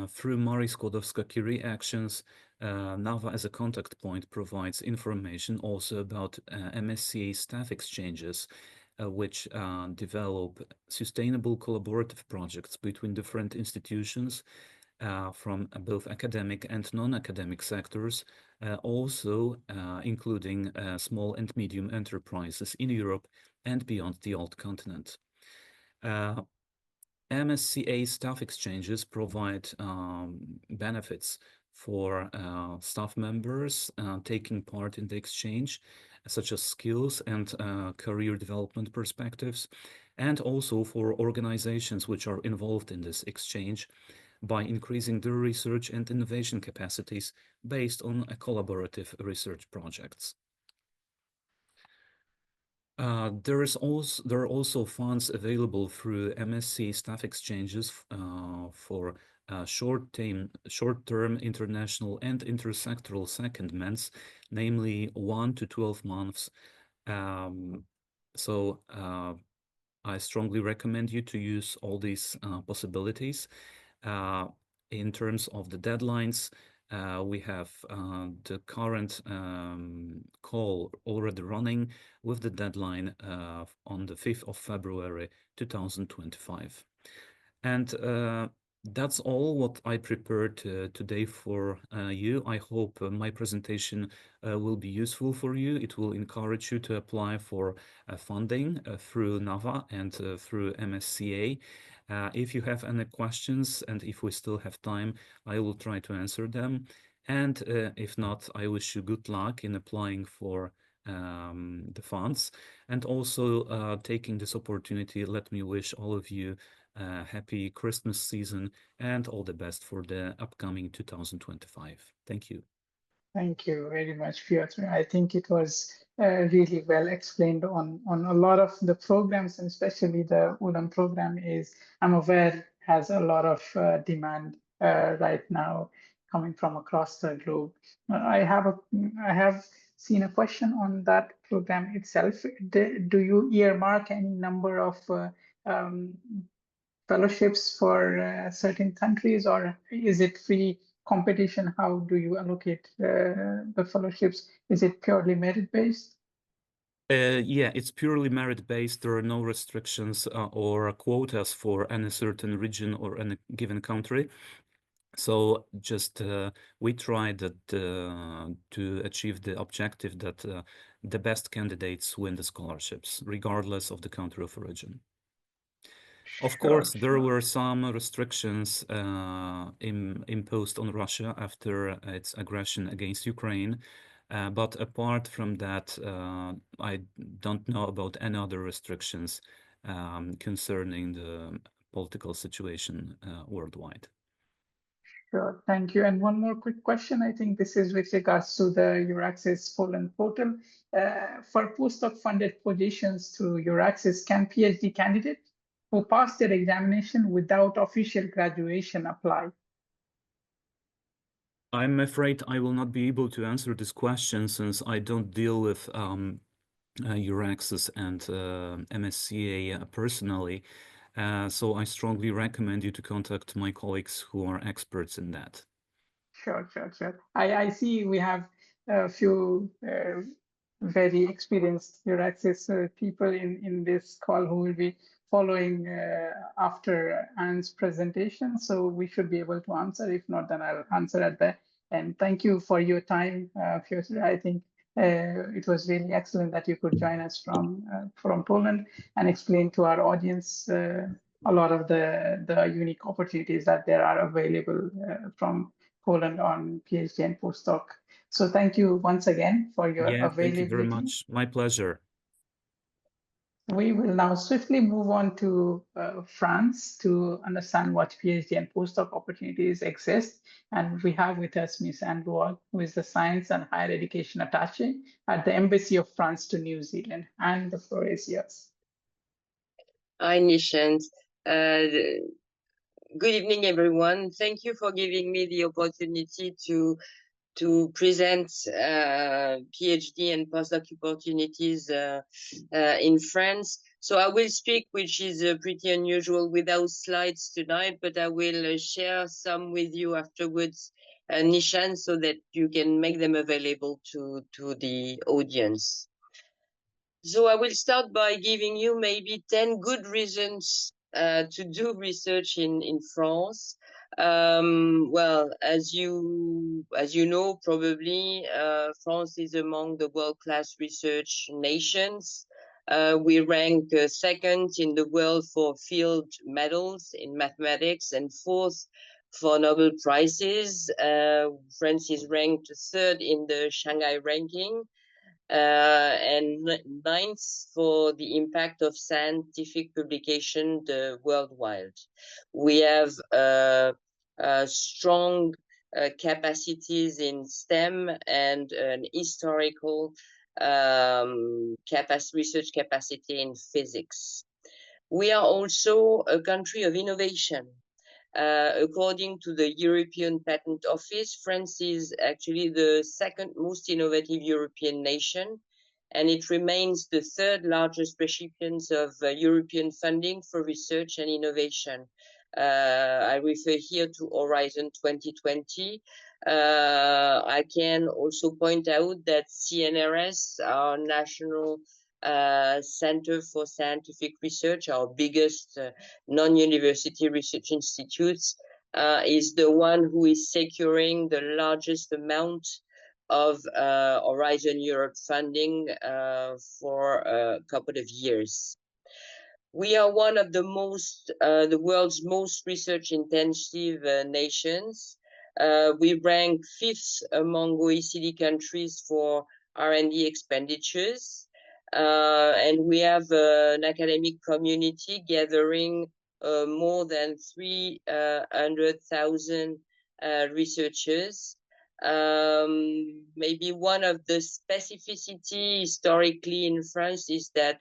through Marie Skłodowska-Curie actions, NAWA as a contact point provides information also about MSCA staff exchanges, which develop sustainable collaborative projects between different institutions from both academic and non-academic sectors, also including small and medium enterprises in Europe and beyond the old continent. MSCA staff exchanges provide benefits for staff members taking part in the exchange, such as skills and career development perspectives, and also for organizations which are involved in this exchange by increasing their research and innovation capacities based on collaborative research projects. There are also funds available through MSc staff exchanges for short-term international and intersectoral secondments, namely 1 to 12 months. I strongly recommend you to use all these possibilities. In terms of the deadlines, we have the current call already running with the deadline on the 5th of February 2025. And that's all what I prepared today for you. I hope my presentation will be useful for you. It will encourage you to apply for funding through NAWA and through MSCA. If you have any questions and if we still have time, I will try to answer them. And if not, I wish you good luck in applying for the funds. And also taking this opportunity, let me wish all of you a happy Christmas season and all the best for the upcoming 2025. Thank you. Thank you very much, Piotr. I think it was really well explained on a lot of the programs, and especially the ULAM program I'm aware, has a lot of demand right now coming from across the globe. I have seen a question on that program itself. Do you earmark any number of fellowships for certain countries, or is it free competition? How do you allocate the fellowships? Is it purely merit-based? Yeah, it's purely merit-based. There are no restrictions or quotas for any certain region or any given country. So just we tried to achieve the objective that the best candidates win the scholarships, regardless of the country of origin. Of course, there were some restrictions imposed on Russia after its aggression against Ukraine. But apart from that, I don't know about any other restrictions concerning the political situation worldwide. Sure, thank you. And one more quick question. I think this is with regards to the EURAXESS Poland portal. For postdoc funded positions through EURAXESS, can PhD candidates who pass their examination without official graduation apply? I'm afraid I will not be able to answer this question since I don't deal with EURAXESS and MSCA personally. So I strongly recommend you to contact my colleagues who are experts in that. Sure. I see we have a few very experienced EURAXESS people in this call who will be following after Anne's presentation. So we should be able to answer. If not, then I'll answer at the end. Thank you for your time, Piotr. I think it was really excellent that you could join us from Poland and explain to our audience a lot of the unique opportunities that there are available from Poland on PhD and postdoc. So thank you once again for your availability. Thank you very much. My pleasure. We will now swiftly move on to France to understand what PhD and postdoc opportunities exist. And we have with us Ms. Anne Rouault, who is the Science and Higher Education Attachée at the Embassy of France to New Zealand. And the floor is yours. Hi, Nishant. Good evening, everyone. Thank you for giving me the opportunity to present PhD and postdoc opportunities in France. So I will speak, which is pretty unusual, without slides tonight, but I will share some with you afterwards, Nishant, so that you can make them available to the audience. So I will start by giving you maybe 10 good reasons to do research in France. Well, as you know, probably France is among the world-class research nations. We rank second in the world for field medals in mathematics and fourth for Nobel Prizes. France is ranked third in the Shanghai ranking. And ninth for the impact of scientific publication worldwide. We have strong capacities in STEM and an historical research capacity in physics. We are also a country of innovation. According to the European Patent Office, France is actually the second most innovative European nation, and it remains the third largest recipient of European funding for research and innovation. I refer here to Horizon 2020. I can also point out that CNRS, our national Center for Scientific Research, our biggest non-university research institutes, is the one who is securing the largest amount of Horizon Europe funding for a couple of years. We are one of the world's most research-intensive nations. We rank 5th among OECD countries for R&D expenditures. And we have an academic community gathering more than 300,000 researchers. Maybe one of the specificity historically in France is that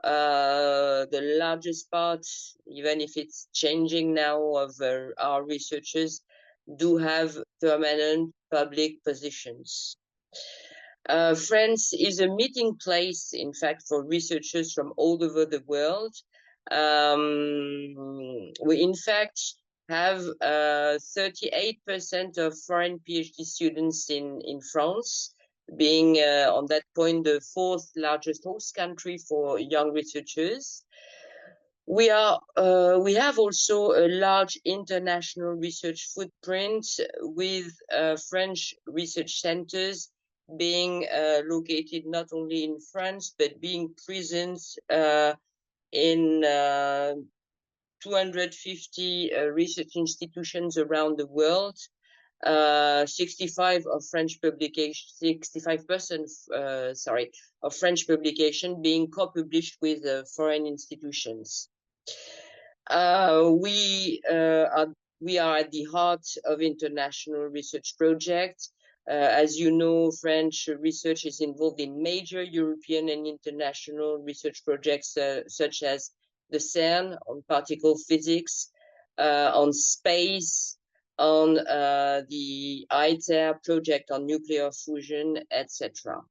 the largest part, even if it's changing now, of our researchers do have permanent public positions. France is a meeting place, in fact, for researchers from all over the world. We, in fact, have 38% of foreign PhD students in France, being on that point the fourth largest host country for young researchers. We have also a large international research footprint with French research centers being located not only in France, but being present in 250 research institutions around the world. 65% of French publication being co-published with foreign institutions. We are at the heart of international research projects. As you know, French research is involved in major European and international research projects such as the CERN on particle physics, on space, on the ITER project on nuclear fusion, etc.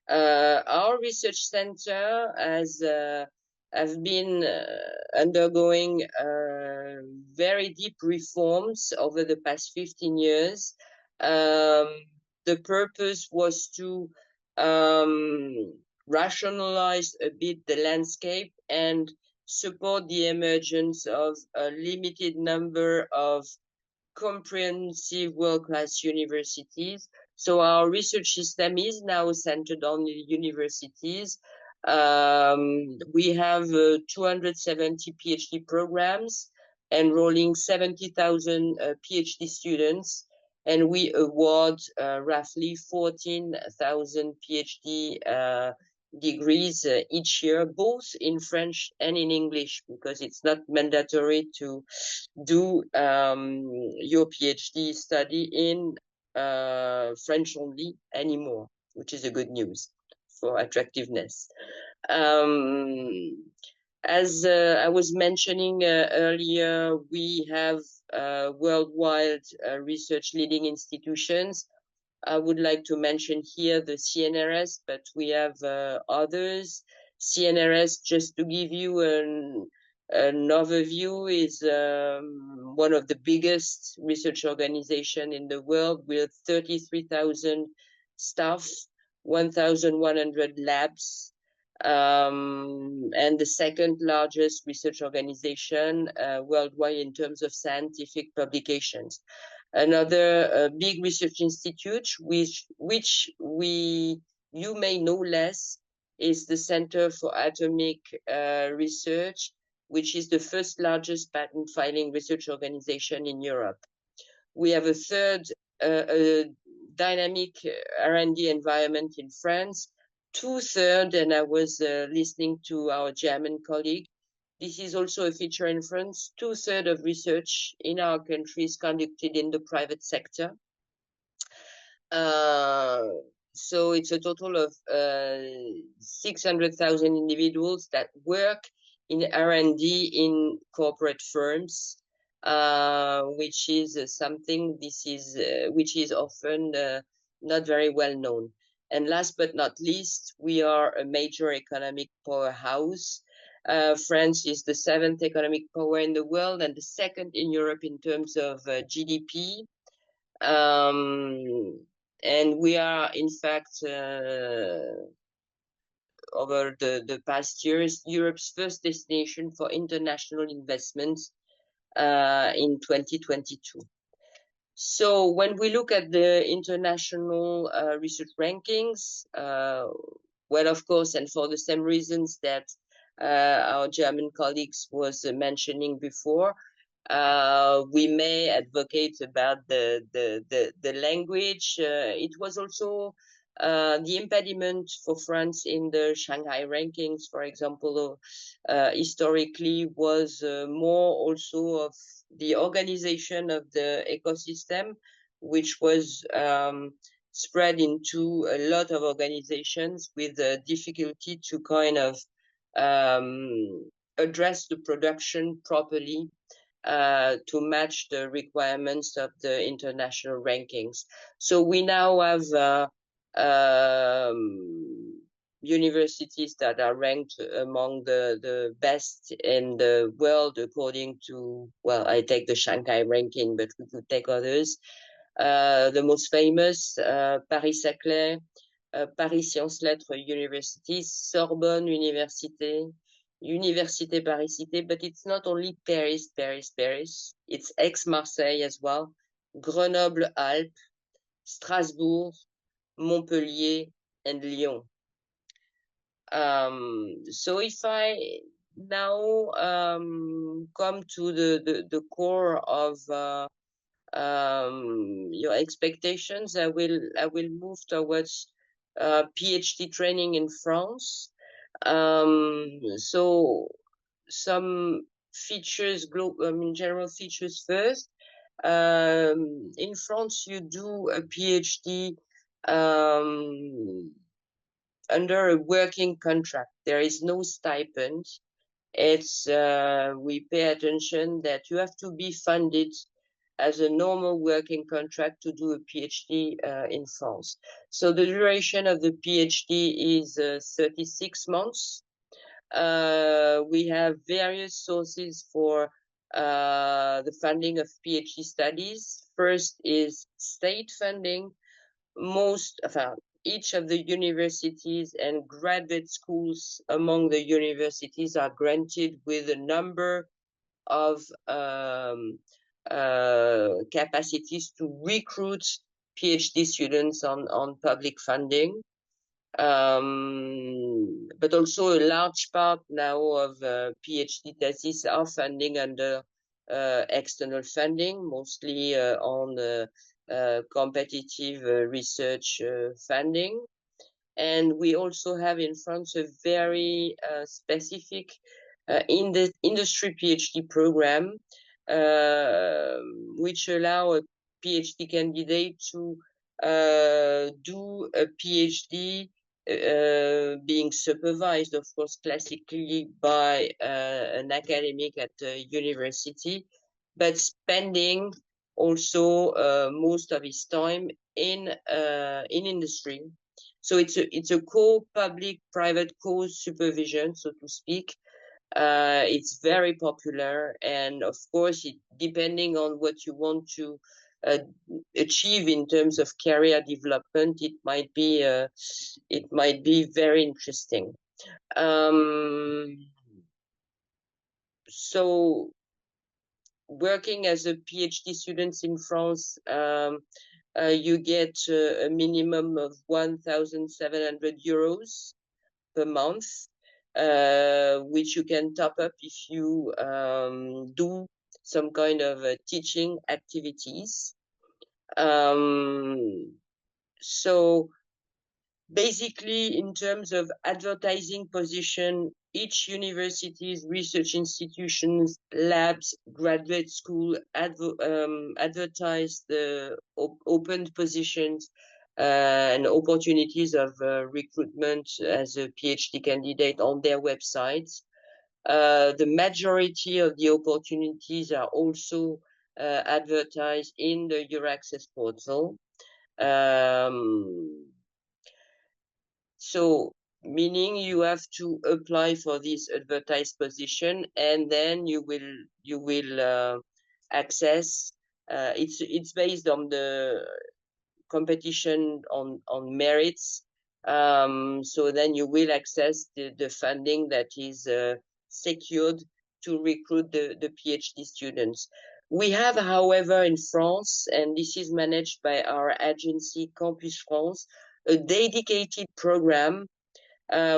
Our research center have been undergoing very deep reforms over the past 15 years. The purpose was to rationalize a bit the landscape and support the emergence of a limited number of comprehensive world-class universities. So our research system is now centered on the universities. We have 270 PhD programs enrolling 70,000 PhD students, and we award roughly 14,000 PhD degrees each year, both in French and in English, because it's not mandatory to do your PhD study in French only anymore, which is a good news for attractiveness. As I was mentioning earlier, we have worldwide research leading institutions. I would like to mention here the CNRS, but we have others. CNRS, just to give you an overview, is one of the biggest research organizations in the world with 33,000 staff, 1,100 labs, and the second largest research organization worldwide in terms of scientific publications. Another big research institute, which you may know less, is the Center for Atomic Research, which is the first largest patent filing research organization in Europe. We have a third dynamic R&D environment in France, 2/3, and I was listening to our German colleague. This is also a feature in France. 2/3 of research in our country is conducted in the private sector. So it's a total of 600,000 individuals that work in R&D in corporate firms, which is something which is often not very well known. And last but not least, we are a major economic powerhouse. France is the 7th economic power in the world and the 2nd in Europe in terms of GDP. And we are, in fact, over the past years, Europe's first destination for international investments in 2022. So when we look at the international research rankings, well, of course, and for the same reasons that our German colleagues was mentioning before, we may advocate about the language. It was also the impediment for France in the Shanghai rankings, for example, historically was more also of the organization of the ecosystem, which was spread into a lot of organizations with the difficulty to kind of address the production properly to match the requirements of the international rankings. So we now have universities that are ranked among the best in the world according to, well, I take the Shanghai ranking, but we could take others. The most famous, Paris-Saclay, Paris Sciences Lettres University, Sorbonne Université, Université Paris-Cité, but it's not only Paris, it's Aix-Marseille as well, Grenoble-Alpes, Strasbourg, Montpellier, and Lyon. So if I now come to the core of your expectations, I will move towards PhD training in France. So some features, general features first. In France, you do a PhD under a working contract. There is no stipend. It's we pay attention that you have to be funded as a normal working contract to do a PhD in France. So the duration of the PhD is 36 months. We have various sources for the funding of PhD studies. First is state funding. Each of the universities and graduate schools among the universities are granted with a number of capacities to recruit PhD students on public funding. But also a large part now of PhD theses are funding under external funding, mostly on competitive research funding. And we also have in France a very specific industry PhD program, which allow a PhD candidate to do a PhD being supervised, of course, classically by an academic at a university, but spending also most of his time in industry. So it's a co-public-private co-supervision, so to speak. It's very popular, and of course, depending on what you want to achieve in terms of career development, it might be very interesting. So working as a PhD student in France, you get a minimum of 1,700 euros per month, which you can top up if you do some kind of teaching activities. So basically, in terms of advertising position, each university's research institutions, labs, graduate school advertise the open positions and opportunities of recruitment as a PhD candidate on their websites. The majority of the opportunities are also advertised in the EURAXESS portal. So meaning you have to apply for this advertised position, and then you will access. It's based on the competition on merits. So then you will access the funding that is secured to recruit the PhD students. We have, however, in France, and this is managed by our agency Campus France, a dedicated program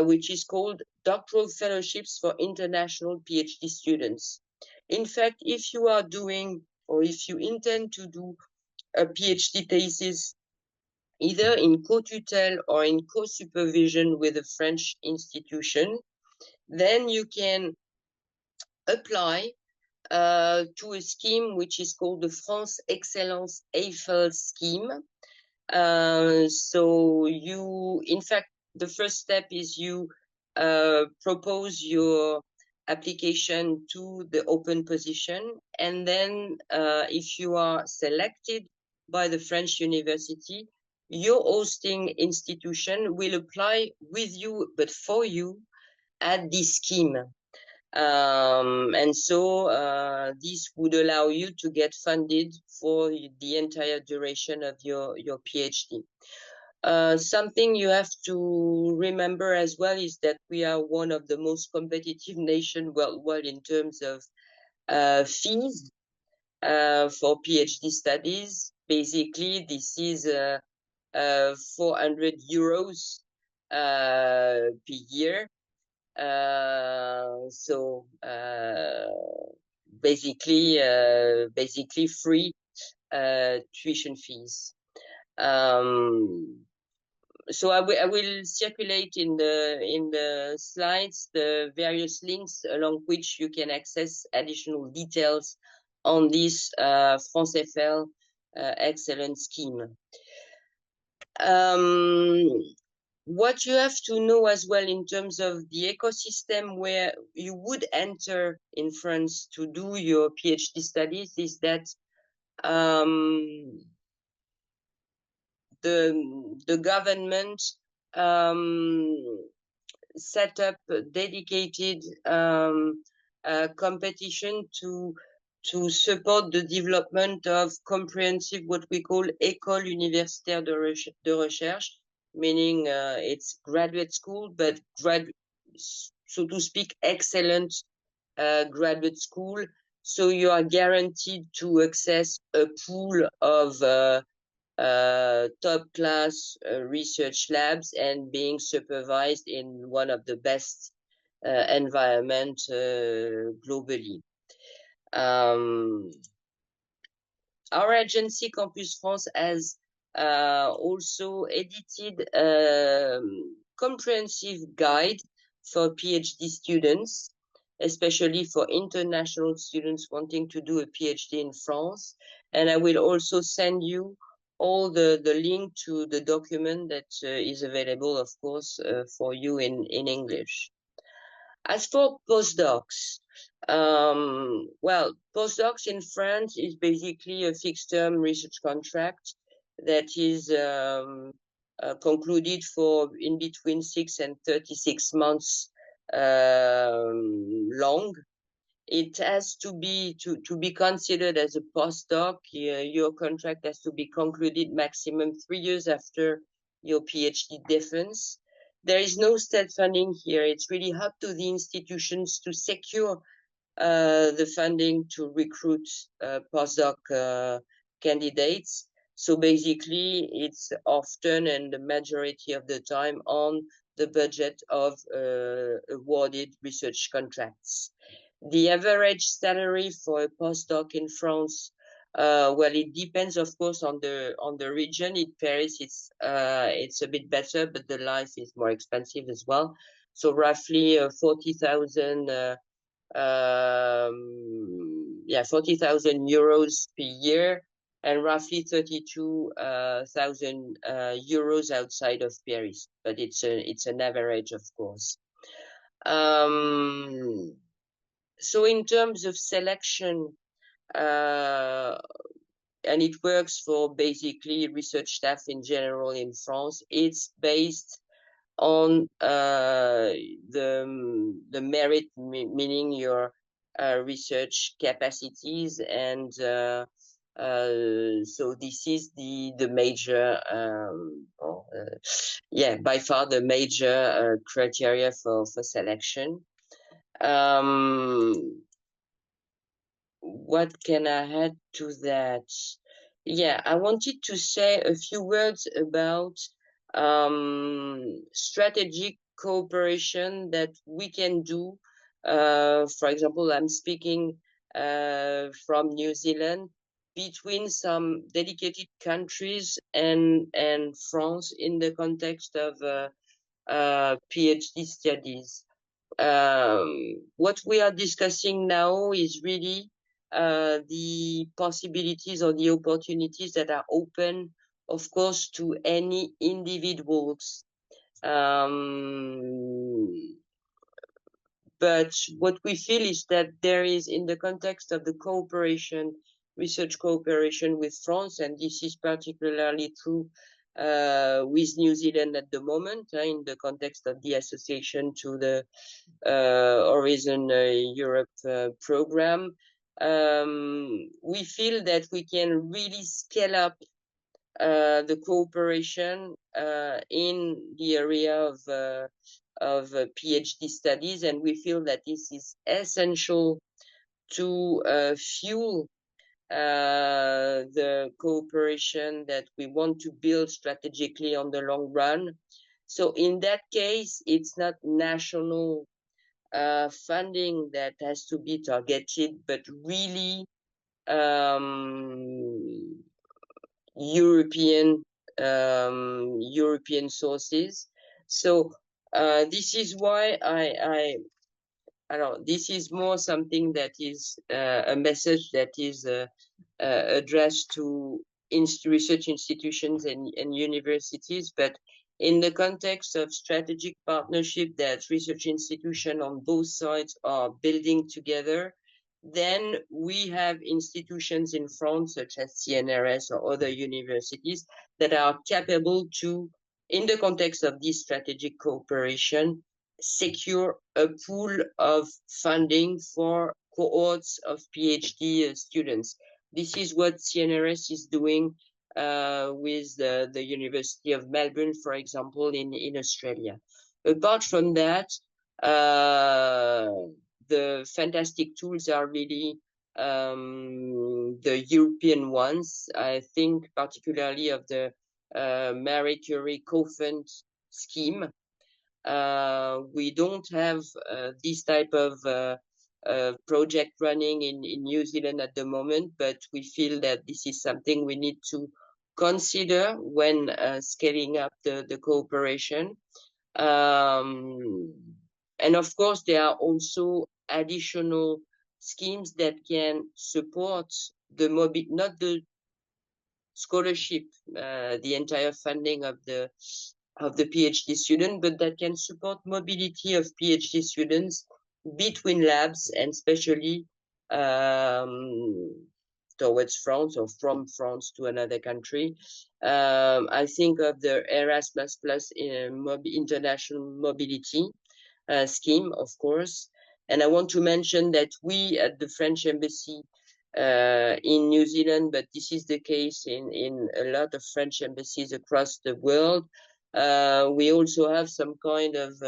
which is called Doctoral Fellowships for International PhD Students. In fact, if you are doing, or if you intend to do a PhD thesis either in co-tutelle or in co-supervision with a French institution, then you can apply to a scheme which is called the France Excellence Eiffel scheme. So you, in fact, the first step is you propose your application to the open position, and then if you are selected by the French university, your hosting institution will apply with you, but for you, at this scheme. And so this would allow you to get funded for the entire duration of your PhD. Something you have to remember as well is that we are one of the most competitive nations worldwide in terms of fees for PhD studies. Basically, this is 400 euros per year. So basically free tuition fees. So I will circulate in the slides the various links along which you can access additional details on this France FL excellent scheme. What you have to know as well in terms of the ecosystem where you would enter in France to do your PhD studies is that the government set up a dedicated competition to support the development of comprehensive, what we call école universitaire de recherche, meaning it's graduate school, but so to speak, excellent graduate school. So you are guaranteed to access a pool of top class research labs and being supervised in one of the best environment globally. Our agency Campus France has also edited a comprehensive guide for PhD students, especially for international students wanting to do a PhD in France. And I will also send you all the link to the document that is available, of course, for you in English. As for postdocs, well, postdocs in France is basically a fixed-term research contract that is concluded for in between 6 and 36 months long. It has to be considered as a postdoc. Your contract has to be concluded maximum 3 years after your PhD defense. There is no state funding here. It's really up to the institutions to secure the funding to recruit postdoc candidates. So basically, it's often and the majority of the time on the budget of awarded research contracts. The average salary for a postdoc in France, well, it depends, of course, on the region. In Paris, it's a bit better, but the life is more expensive as well. So roughly 40,000, 40,000 euros per year, and roughly 32,000 euros outside of Paris. But it's an average, of course. So in terms of selection, and it works for basically research staff in general in France, it's based on the merit, meaning your research capacities, and so this is the major, by far the major criteria for selection. What can I add to that? Yeah, I wanted to say a few words about strategic cooperation that we can do. For example, I'm speaking from New Zealand, between some dedicated countries and France in the context of PhD studies. What we are discussing now is really the possibilities or the opportunities that are open, of course, to any individuals. But what we feel is that there is, in the context of the cooperation, research cooperation with France, and this is particularly true with New Zealand at the moment in the context of the association to the Horizon Europe program. We feel that we can really scale up the cooperation in the area of PhD studies, and we feel that this is essential to fuel the cooperation that we want to build strategically on the long run. So in that case, it's not national funding that has to be targeted, but really European sources. So this is why I don't know, this is more something that is a message that is addressed to research institutions and universities, but in the context of strategic partnership that research institutions on both sides are building together, then we have institutions in France, such as CNRS or other universities, that are capable to, in the context of this strategic cooperation, secure a pool of funding for cohorts of PhD students. This is what CNRS is doing with the University of Melbourne, for example, in Australia. Apart from that, the fantastic tools are really the European ones. I think particularly of the Marie Curie co-fund scheme. We don't have this type of project running in New Zealand at the moment, but we feel that this is something we need to consider when scaling up the cooperation. And of course, there are also additional schemes that can support the not the scholarship, the entire funding of the PhD student, but that can support mobility of PhD students between labs and especially towards France or from France to another country. I think of the Erasmus Plus international mobility scheme, of course. And I want to mention that we at the French Embassy in New Zealand, but this is the case in a lot of French embassies across the world. We also have some kind of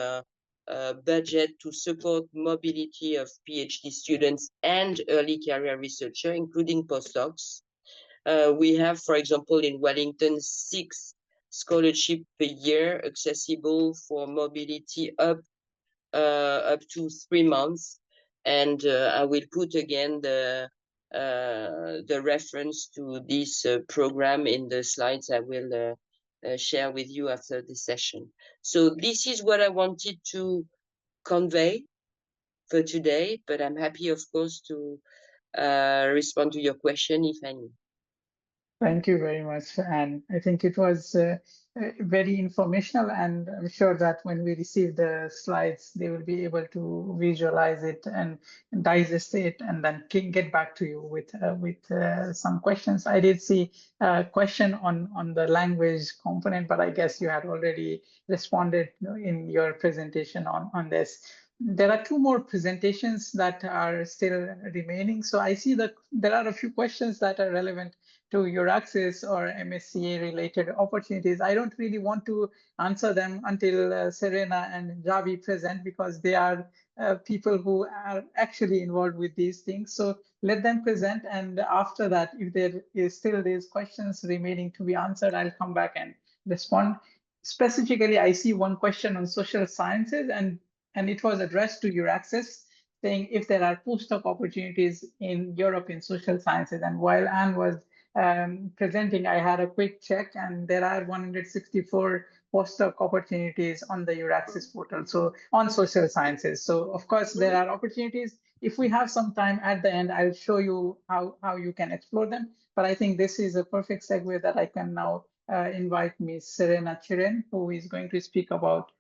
budget to support mobility of PhD students and early career researchers, including postdocs. We have, for example, in Wellington, 6 scholarships per year accessible for mobility up to 3 months. And I will put again the reference to this program in the slides I will share with you after the session. So this is what I wanted to convey for today, but I'm happy, of course, to respond to your question, if any. Thank you very much. And I think it was very informational, and I'm sure that when we receive the slides, they will be able to visualize it and digest it, and then get back to you with some questions. I did see a question on the language component, but I guess you had already responded in your presentation on this. There are 2 more presentations that are still remaining. So I see that there are a few questions that are relevant to EURAXESS or MSCA related opportunities. I don't really want to answer them until Serena and Javi present, because they are people who are actually involved with these things. So let them present, and after that, if there is still these questions remaining to be answered, I'll come back and respond. Specifically, I see one question on social sciences, and it was addressed to EURAXESS, saying if there are postdoc opportunities in Europe in social sciences. And while Anne was presenting, I had a quick check, and there are 164 postdoc opportunities on the EURAXESS portal, so on social sciences. So of course, there are opportunities. If we have some time at the end, I'll show you how you can explore them. But I think this is a perfect segue that I can now invite Ms. Serena Tirronen, who is going to speak about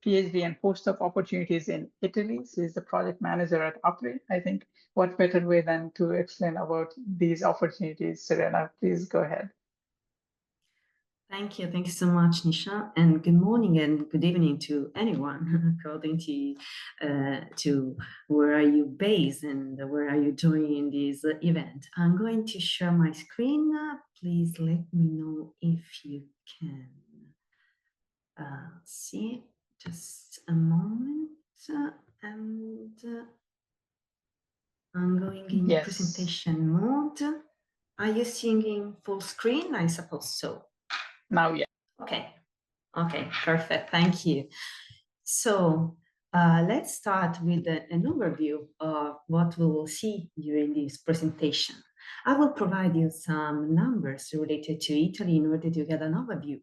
PhD and postdoc opportunities in Italy. She is the project manager at Attachée. I think what better way than to explain about these opportunities. Serena, please go ahead. Thank you so much, Nisha, and good morning and good evening to anyone, according to where are you based and where are you joining this event. I'm going to share my screen. Please let me know if you can see. Just a moment, and I'm going in Yes. presentation mode. Are you seeing in full screen? I suppose so. Now, yeah. Okay, perfect. Thank you. So let's start with an overview of what we will see during this presentation. I will provide you some numbers related to Italy in order to get an overview.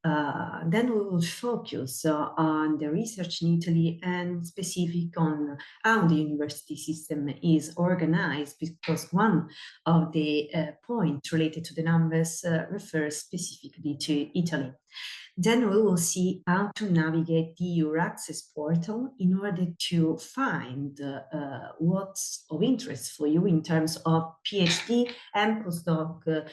Then we will focus on the research in Italy and specific on how the university system is organized, because one of the points related to the numbers refers specifically to Italy. Then we will see how to navigate the EURAXESS portal in order to find what's of interest for you in terms of PhD and postdoc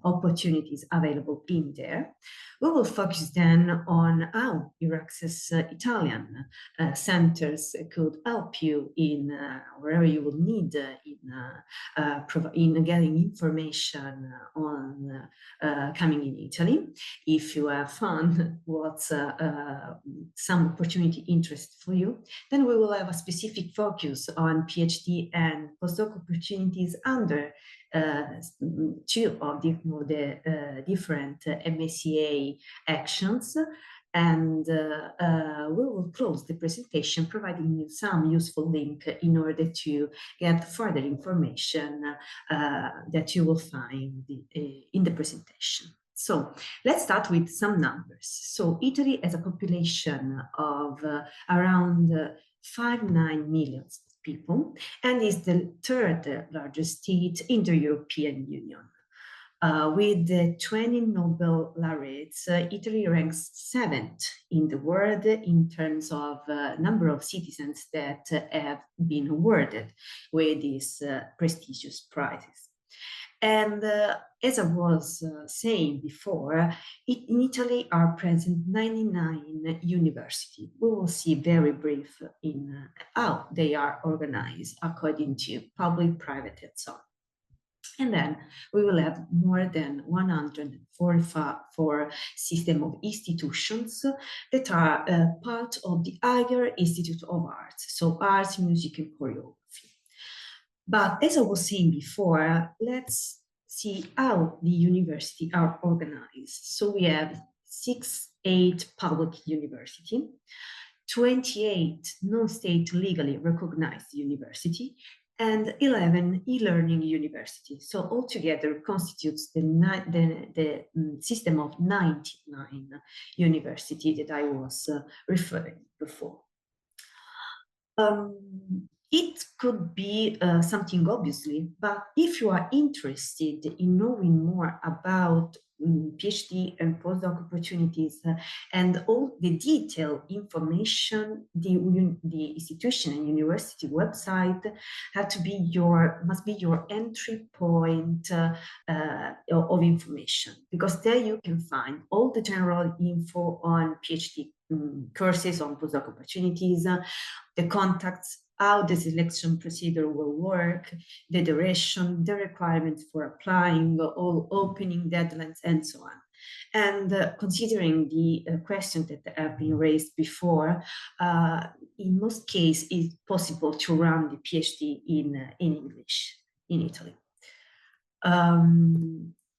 opportunities available in there. We will focus then on how EURAXESS Italian centers could help you in wherever you will need in getting information on coming in Italy. If you have found what's some opportunity interest for you, then we will have a specific focus on PhD and postdoc opportunities under two of the different MSCA actions. And we will close the presentation providing you some useful link in order to get further information that you will find in the presentation. So let's start with some numbers. So Italy has a population of around 5.9 million people and is the third largest state in the European Union. With the 20 Nobel laureates, Italy ranks 7th in the world in terms of number of citizens that have been awarded with these prestigious prizes. And as I was saying before, in Italy are present 99 universities. We will see very brief in how they are organized according to public, private, and so on. And then we will have more than 144 system of institutions that are part of the Higher Institute of Arts, so arts, music, and choreography. But as I was saying before, let's see how the universities are organized. So we have 8 public universities, 28 non-state legally recognized universities, and 11 e-learning universities. So altogether constitutes the system of 99 universities that I was referring before. It could be something obviously, but if you are interested in knowing more about PhD and postdoc opportunities and all the detailed information, the institution and university website must be your entry point of information, because there you can find all the general info on PhD courses, on postdoc opportunities, the contacts, how the selection procedure will work, the duration, the requirements for applying, all opening deadlines, and so on. And considering the questions that have been raised before, in most cases, it's possible to run the PhD in English in Italy.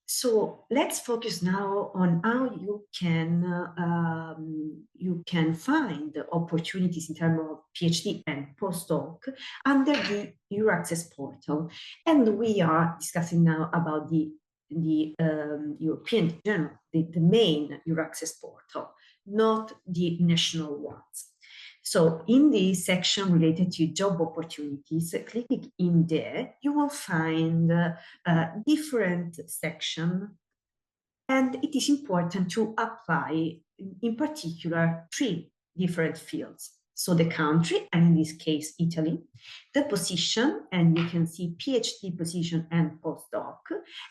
So let's focus now on how you can find opportunities in terms of PhD and postdoc under the EURAXESS portal. And we are discussing now about the European general, the main EURAXESS portal, not the national ones. So in the section related to job opportunities, clicking in there, you will find different sections, and it is important to apply in particular 3 different fields. So the country, and in this case, Italy, the position, and you can see PhD position and postdoc,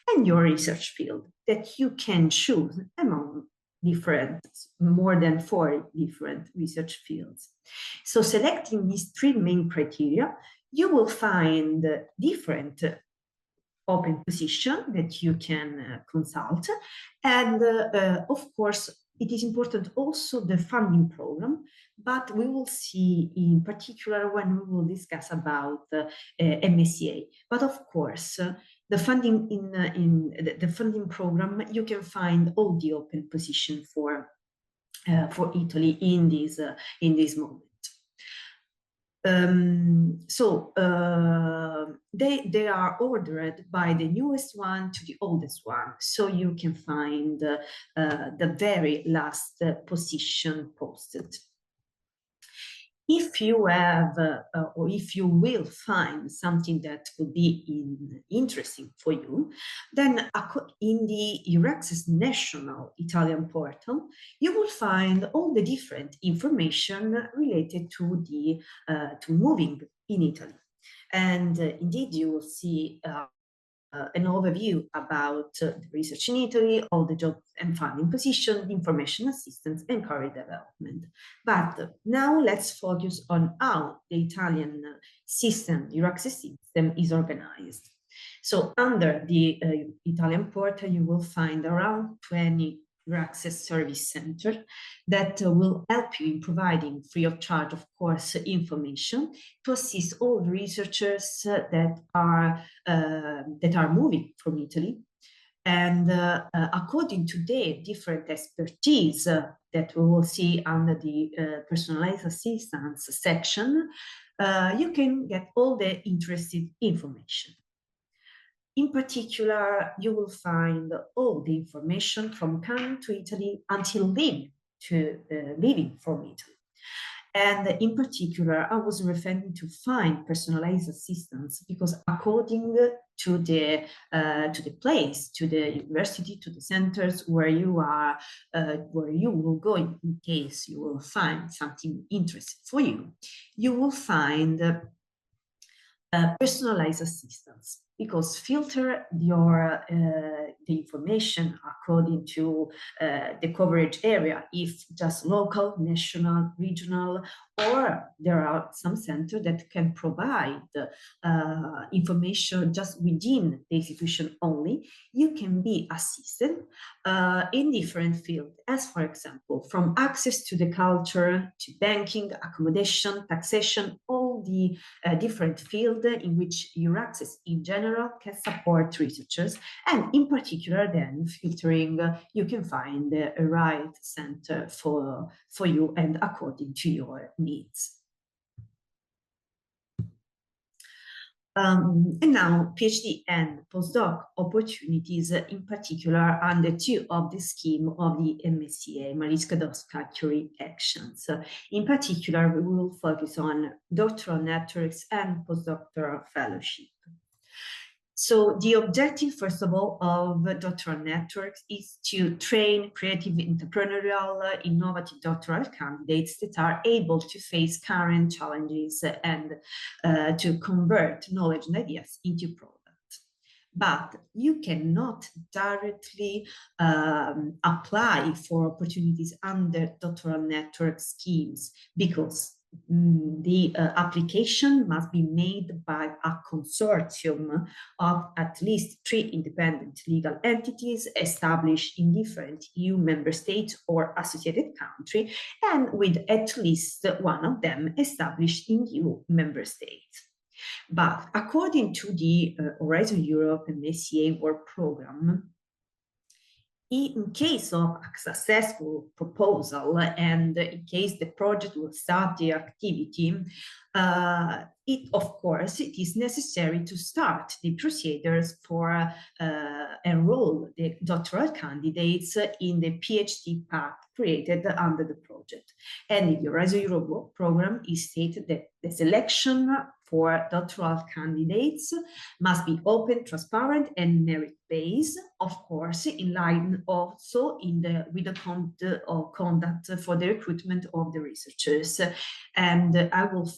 and your research field that you can choose among more than 4 different research fields. So selecting these 3 main criteria, you will find different open position that you can consult. And of course, it is important also the funding program, but we will see in particular when we will discuss about MSCA. But of course, the funding in the funding program, you can find all the open position for Italy in this moment. They are ordered by the newest one to the oldest one, so you can find the very last position posted. If you have, or if you will find something that would be interesting for you, then in the EURAXESS national Italian portal, you will find all the different information related to the to moving in Italy. And indeed, you will see an overview about the research in Italy, all the job and funding position, information assistance, and career development. But now let's focus on how the Italian system, the EURAXESS system, is organized. So under the Italian portal, you will find around 20 EURAXESS service centers that will help you in providing free of charge, of course, information to assist all the researchers that are moving from Italy. And according to their different expertise that we will see under the personalized assistance section, you can get all the interested information. In particular, you will find all the information from coming to Italy until leaving from Italy. And in particular, I was referring to find personalized assistance because according to the place, to the university, to the centers where you are, where you will go in case you will find something interesting for you, you will find personalized assistance, because filter your the information according to the coverage area, if just local, national, regional, or there are some centers that can provide information just within the institution only. You can be assisted in different fields, as for example, from access to the culture, to banking, accommodation, taxation, all the different fields in which EURAXESS in general can support researchers, and in particular then filtering, you can find the right center for you and according to your needs. And now PhD and postdoc opportunities, in particular under 2 of the scheme of the MSCA, Maritska Category Actions. In particular, we will focus on doctoral networks and postdoctoral fellowship. So the objective, first of all, of doctoral networks is to train creative, entrepreneurial, innovative doctoral candidates that are able to face current challenges and to convert knowledge and ideas into products. But you cannot directly apply for opportunities under doctoral network schemes because the application must be made by a consortium of at least 3 independent legal entities established in different EU member states or associated country, and with at least one of them established in EU member states. But according to the Horizon Europe MSCA work program, in case of a successful proposal and in case the project will start the activity, Of course, it is necessary to start the procedures for enroll the doctoral candidates in the PhD path created under the project. And in the Horizon Europe program is stated that the selection for doctoral candidates must be open, transparent, and merit-based, of course, in line also with the code of conduct for the recruitment of the researchers. And I will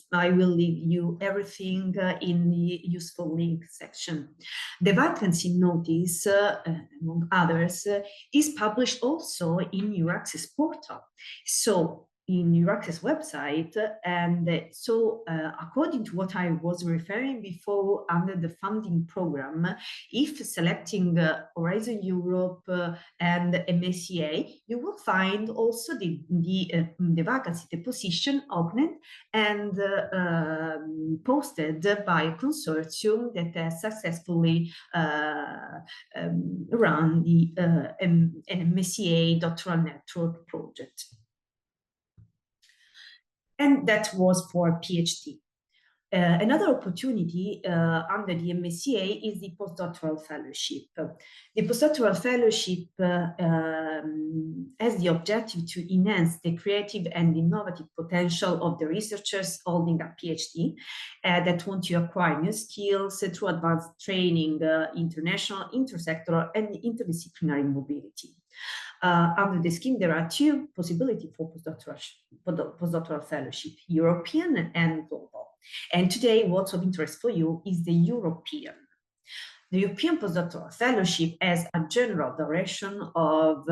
leave you everything in the useful link section. The vacancy notice, among others, is published also in EURAXESS portal. So in EURAXESS website, and so according to what I was referring before under the funding program, if selecting Horizon Europe and MSCA, you will find also the vacancy, the position opened and posted by a consortium that has successfully run the MSCA doctoral network project. And that was for PhD. Another opportunity under the MSCA is the postdoctoral fellowship. The postdoctoral fellowship has the objective to enhance the creative and innovative potential of the researchers holding a PhD that want to acquire new skills through advanced training, international, intersectoral, and interdisciplinary mobility. Under the scheme, there are two possibilities for postdoctoral fellowship, European and global. And today, what's of interest for you is the European. The European postdoctoral fellowship has a general duration of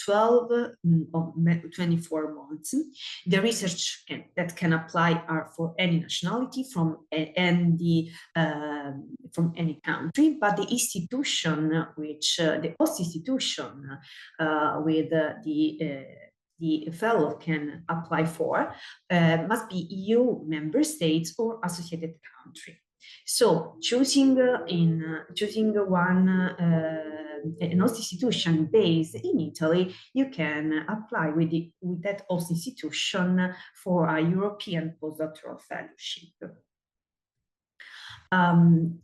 24 months. The research that can apply are for any nationality from any country, but the institution, which the host institution with the fellow can apply for must be EU member states or associated country. So choosing an host institution based in Italy, you can apply with that host institution for a European postdoctoral fellowship.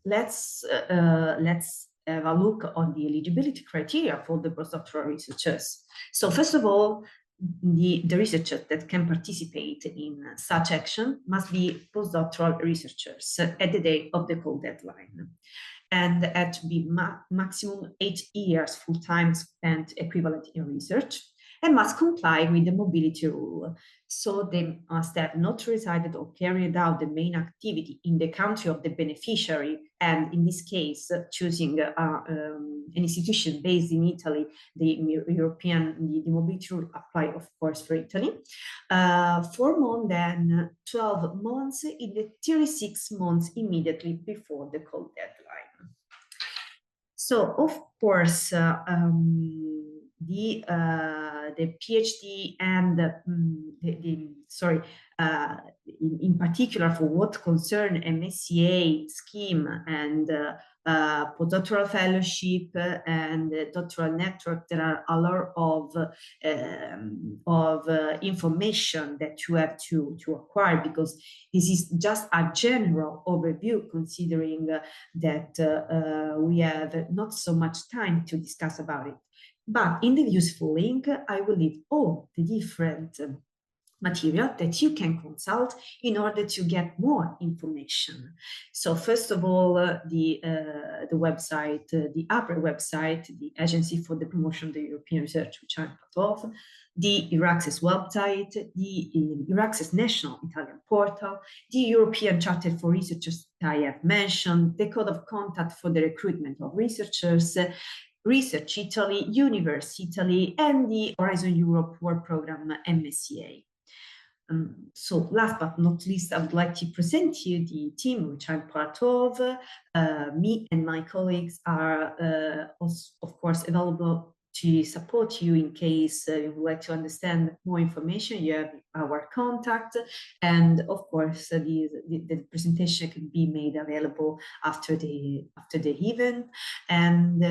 Let's have a look on the eligibility criteria for the postdoctoral researchers. So first of all, the researchers that can participate in such action must be postdoctoral researchers at the date of the call deadline, and had to be maximum 8 years full-time spent equivalent in research, and must comply with the mobility rule. So they must have not resided or carried out the main activity in the country of the beneficiary, and in this case, choosing an institution based in Italy, the mobility rule apply, of course, for Italy. For more than 12 months in the 36 months immediately before the call deadline. So, of course, the PhD and in particular for what concern MSCA scheme and postdoctoral fellowship and doctoral network, there are a lot of information that you have to acquire, because this is just a general overview, considering that we have not so much time to discuss about it. But in the useful link, I will leave all the different material that you can consult in order to get more information. So first of all, the website, the APRE website, the Agency for the Promotion of the European Research, which I'm part of, the EURAXESS website, the EURAXESS National Italian portal, the European Charter for Researchers that I have mentioned, the Code of Conduct for the recruitment of researchers, Research Italy, Universe Italy, and the Horizon Europe Work Program MSCA. So last but not least, I would like to present to you the team which I'm part of. Me and my colleagues are, of course, available to support you in case you would like to understand more information. You have our contact, and of course, the presentation can be made available after the event, and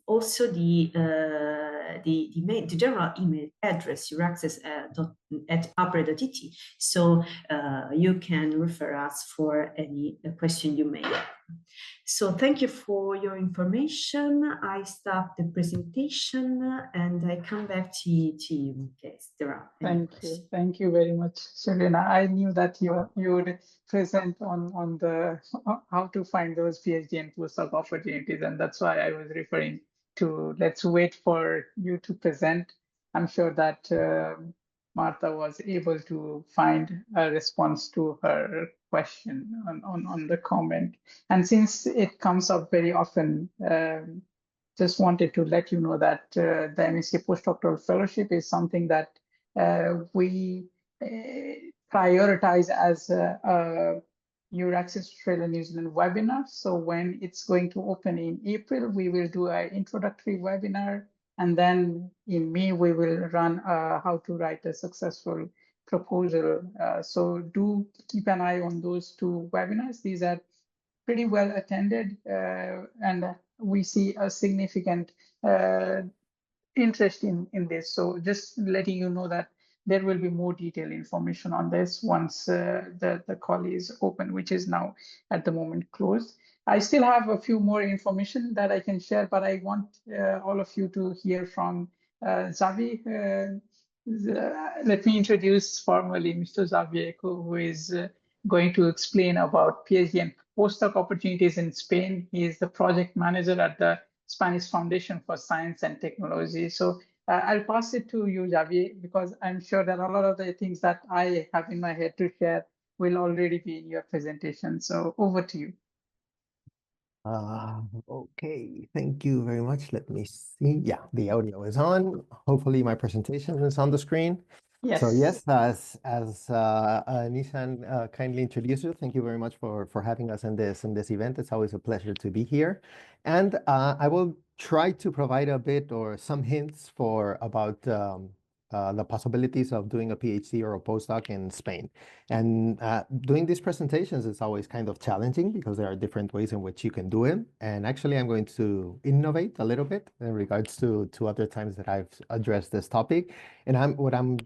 also the general email address euraxess@apre.it, so you can refer us for any question you may have. So thank you for your information. I stop the presentation and I come back to you in case there are any questions. Thank you very much, Serena. I knew that you would present on the how to find those PhD and postdoc opportunities, and that's why I was referring to let's wait for you to present. I'm sure that Martha was able to find a response to her question on the comment. And since it comes up very often, just wanted to let you know that the MSc Postdoctoral Fellowship is something that we prioritize as a EURAXESS Australia New Zealand webinar. So when it's going to open in April, we will do an introductory webinar. And then in May, we will run how to write a successful proposal. So do keep an eye on those two webinars. These are pretty well attended, and we see a significant interest in this. So just letting you know that there will be more detailed information on this once the call is open, which is now at the moment closed. I still have a few more information that I can share, but I want all of you to hear from Xavier. Let me introduce formally Mr. Xavier, who is going to explain about PhD and postdoc opportunities in Spain. He is the project manager at the Spanish Foundation for Science and Technology. So I'll pass it to you, Xavier, because I'm sure that a lot of the things that I have in my head to share will already be in your presentation. So over to you. Okay, thank you very much. Let me see. Yeah, the audio is on. Hopefully my presentation is on the screen. Yes. So yes, as Nishan kindly introduced you, thank you very much for having us in this event. It's always a pleasure to be here, and I will try to provide a bit or some hints about the possibilities of doing a PhD or a postdoc in Spain. And doing these presentations is always kind of challenging because there are different ways in which you can do it. And actually, I'm going to innovate a little bit in regards to other times that I've addressed this topic. And what I'm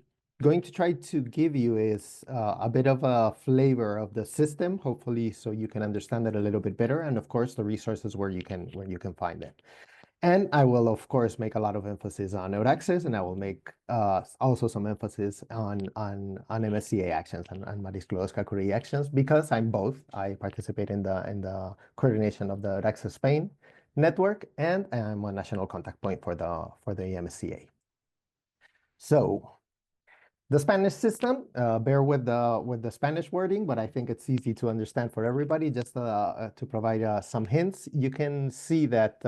going to try to give you is a bit of a flavor of the system, hopefully, so you can understand it a little bit better. And of course, the resources where you can find it. And I will, of course, make a lot of emphasis on EURAXESS, and I will make also some emphasis on MSCA actions and Marisclo Curie actions, because I'm both. I participate in the coordination of the EURAXESS Spain network, and I'm a national contact point for the MSCA. So the Spanish system, bear with the Spanish wording, but I think it's easy to understand for everybody. Just to provide some hints, you can see that.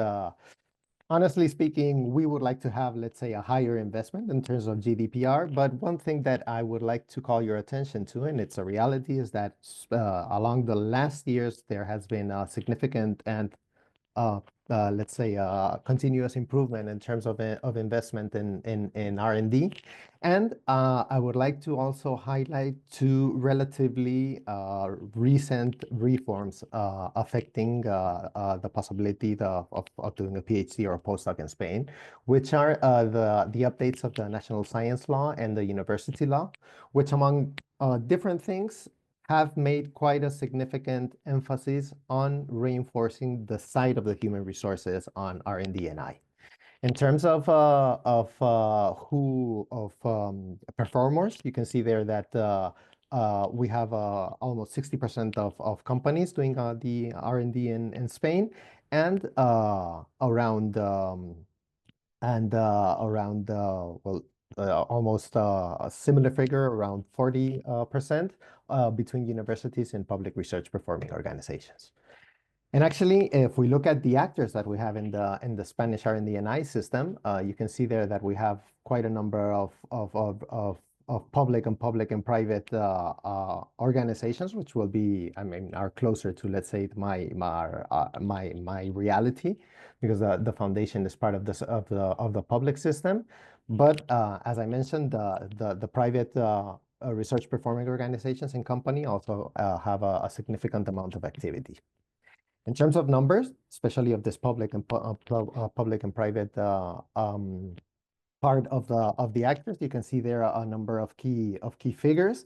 Honestly speaking, we would like to have, let's say, a higher investment in terms of GDPR. But one thing that I would like to call your attention to, and it's a reality, is that along the last years, there has been a significant and let's say, continuous improvement in terms of investment in R&D. And I would like to also highlight two relatively recent reforms affecting the possibility of doing a PhD or a postdoc in Spain, which are the updates of the National Science Law and the University Law, which, among different things, have made quite a significant emphasis on reinforcing the side of the human resources on R&D and I. In terms of performers, you can see there that we have almost 60% of companies doing the R&D in Spain, and around almost a similar figure, around 40% between universities and public research performing organizations. And actually, if we look at the actors that we have in the Spanish R&D and I system, you can see there that we have quite a number of public and private organizations, which will be, are closer to, let's say, my reality. because the foundation is part of this of the public system. But as I mentioned, the private research performing organizations and company also have a significant amount of activity. In terms of numbers, especially of this public and private part of the actors, you can see there a number of key figures.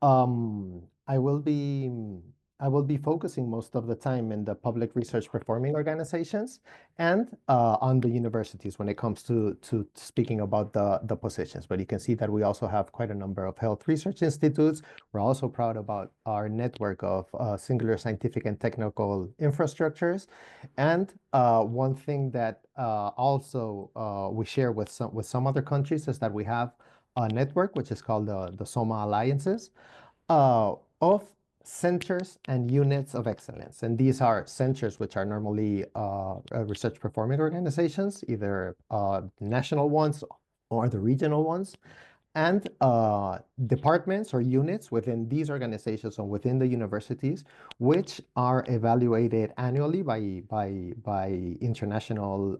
I will be focusing most of the time in the public research performing organizations and on the universities when it comes to speaking about the positions. But you can see that we also have quite a number of health research institutes. We're also proud about our network of singular scientific and technical infrastructures. And one thing that also we share with some other countries is that we have a network which is called the SOMA Alliances of centers and units of excellence. And these are centers which are normally research performing organizations, either national ones or the regional ones, and departments or units within these organizations or within the universities, which are evaluated annually by international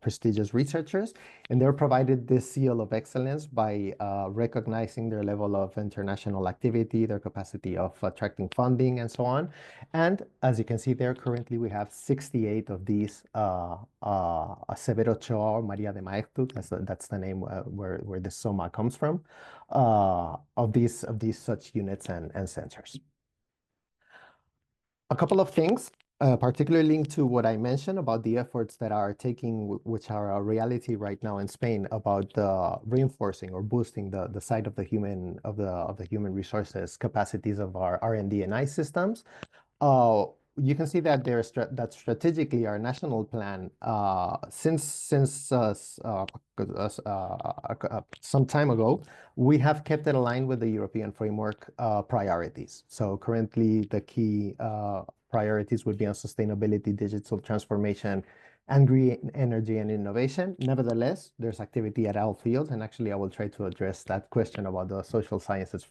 prestigious researchers. And they're provided this seal of excellence by recognizing their level of international activity, their capacity of attracting funding, and so on. And as you can see there, currently we have 68 of these Severo Ochoa or Maria de Maeztu, that's the name where the SOMA comes from, of these such units and centers. A couple of things, particularly linked to what I mentioned about the efforts that are taking, which are a reality right now in Spain, about reinforcing or boosting the side of the human resources capacities of our R&D and I systems. You can see that that strategically our national plan, since some time ago, we have kept it aligned with the European framework priorities. So currently the key priorities would be on sustainability, digital transformation, and green energy and innovation. Nevertheless, there's activity at all fields, and actually I will try to address that question about the social sciences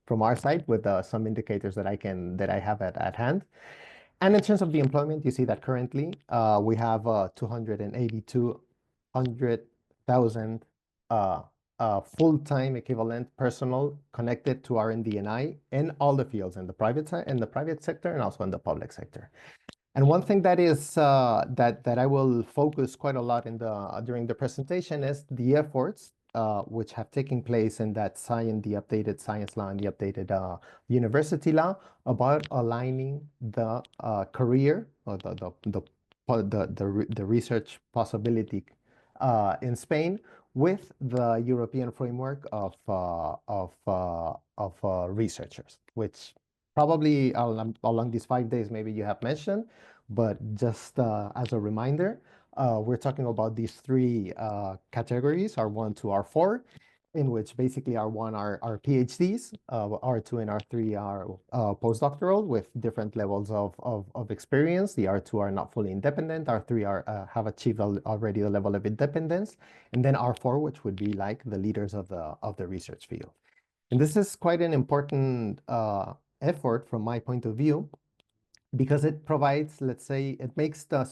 from our side with some indicators that I have at hand. And in terms of the employment, you see that currently we have 282,000 full-time equivalent personnel connected to R&D and I in all the fields, in the private sector and also in the public sector. And one thing that is that I will focus quite a lot during the presentation is the efforts which have taken place in that the updated science law and the updated university law about aligning the career or the research possibility in Spain with the European framework of researchers, which probably along these 5 days maybe you have mentioned, but just as a reminder, we're talking about these three categories, R1 to R4, in which basically R1 are PhDs, R2 and R3 are postdoctoral with different levels of experience. The R2 are not fully independent. R3 have achieved already the level of independence, and then R4, which would be like the leaders of the research field. And this is quite an important effort from my point of view, because it provides, let's say, it makes the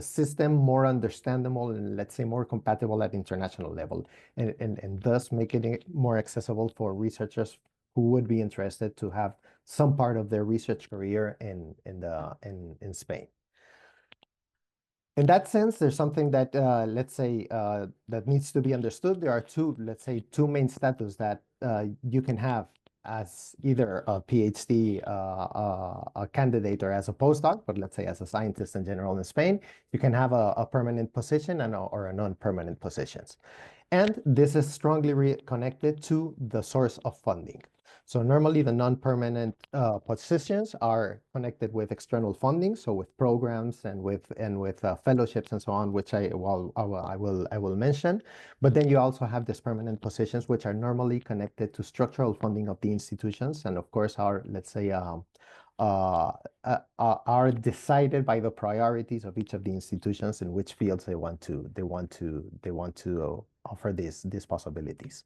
system more understandable and, let's say, more compatible at international level, and thus making it more accessible for researchers who would be interested to have some part of their research career in Spain. In that sense, there's something that, let's say, that needs to be understood. There are two main status that you can have as either a PhD a candidate or as a postdoc, but let's say as a scientist in general in Spain, you can have a permanent position or a non-permanent positions. And this is strongly connected to the source of funding. So normally the non-permanent positions are connected with external funding, so with programs and with fellowships and so on, which I will mention. But then you also have these permanent positions, which are normally connected to structural funding of the institutions, and of course are, let's say, are decided by the priorities of each of the institutions in which fields they want to offer these possibilities.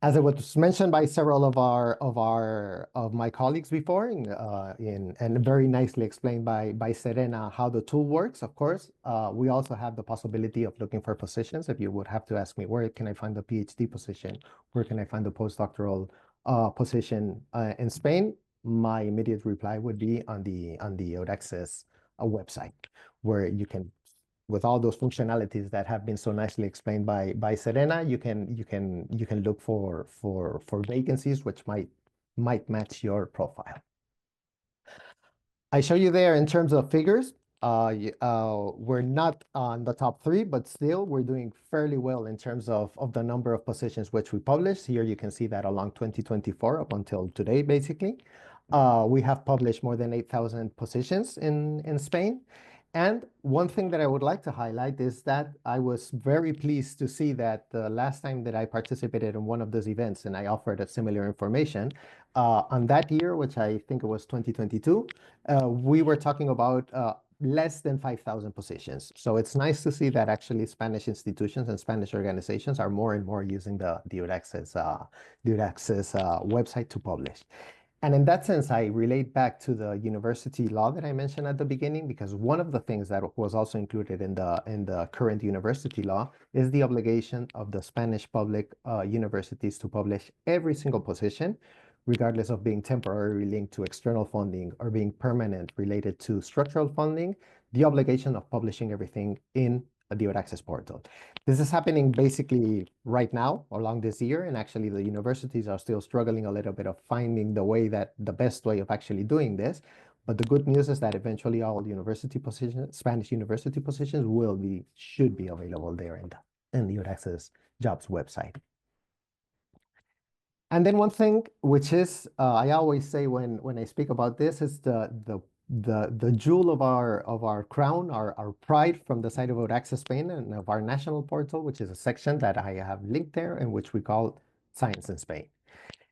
As it was mentioned by several of my colleagues before, and very nicely explained by Serena how the tool works. Of course, we also have the possibility of looking for positions. If you would have to ask me, where can I find the PhD position? Where can I find the postdoctoral position in Spain? My immediate reply would be on the EURAXESS website, where you can, with all those functionalities that have been so nicely explained by Serena, you can look for vacancies which might match your profile. I show you there in terms of figures. We're not on the top 3, but still we're doing fairly well in terms of the number of positions which we published. Here you can see that along 2024 up until today, basically. We have published more than 8,000 positions in Spain. And one thing that I would like to highlight is that I was very pleased to see that the last time that I participated in one of those events and I offered a similar information, on that year, which I think it was 2022, we were talking about less than 5,000 positions. So it's nice to see that actually Spanish institutions and Spanish organizations are more and more using the EURAXESS website to publish. And in that sense, I relate back to the university law that I mentioned at the beginning, because one of the things that was also included in the current university law is the obligation of the Spanish public universities to publish every single position, regardless of being temporarily linked to external funding or being permanent related to structural funding, the obligation of publishing everything in the EURAXESS portal. This is happening basically right now along this year, and actually the universities are still struggling a little bit of finding the best way of actually doing this. But the good news is that eventually all university positions, Spanish university positions, should be available there in the EURAXESS jobs website. And then one thing which is I always say when I speak about this is the jewel of our crown, our pride from the side of EURAXESS Spain and of our national portal, which is a section that I have linked there and which we call Science in Spain.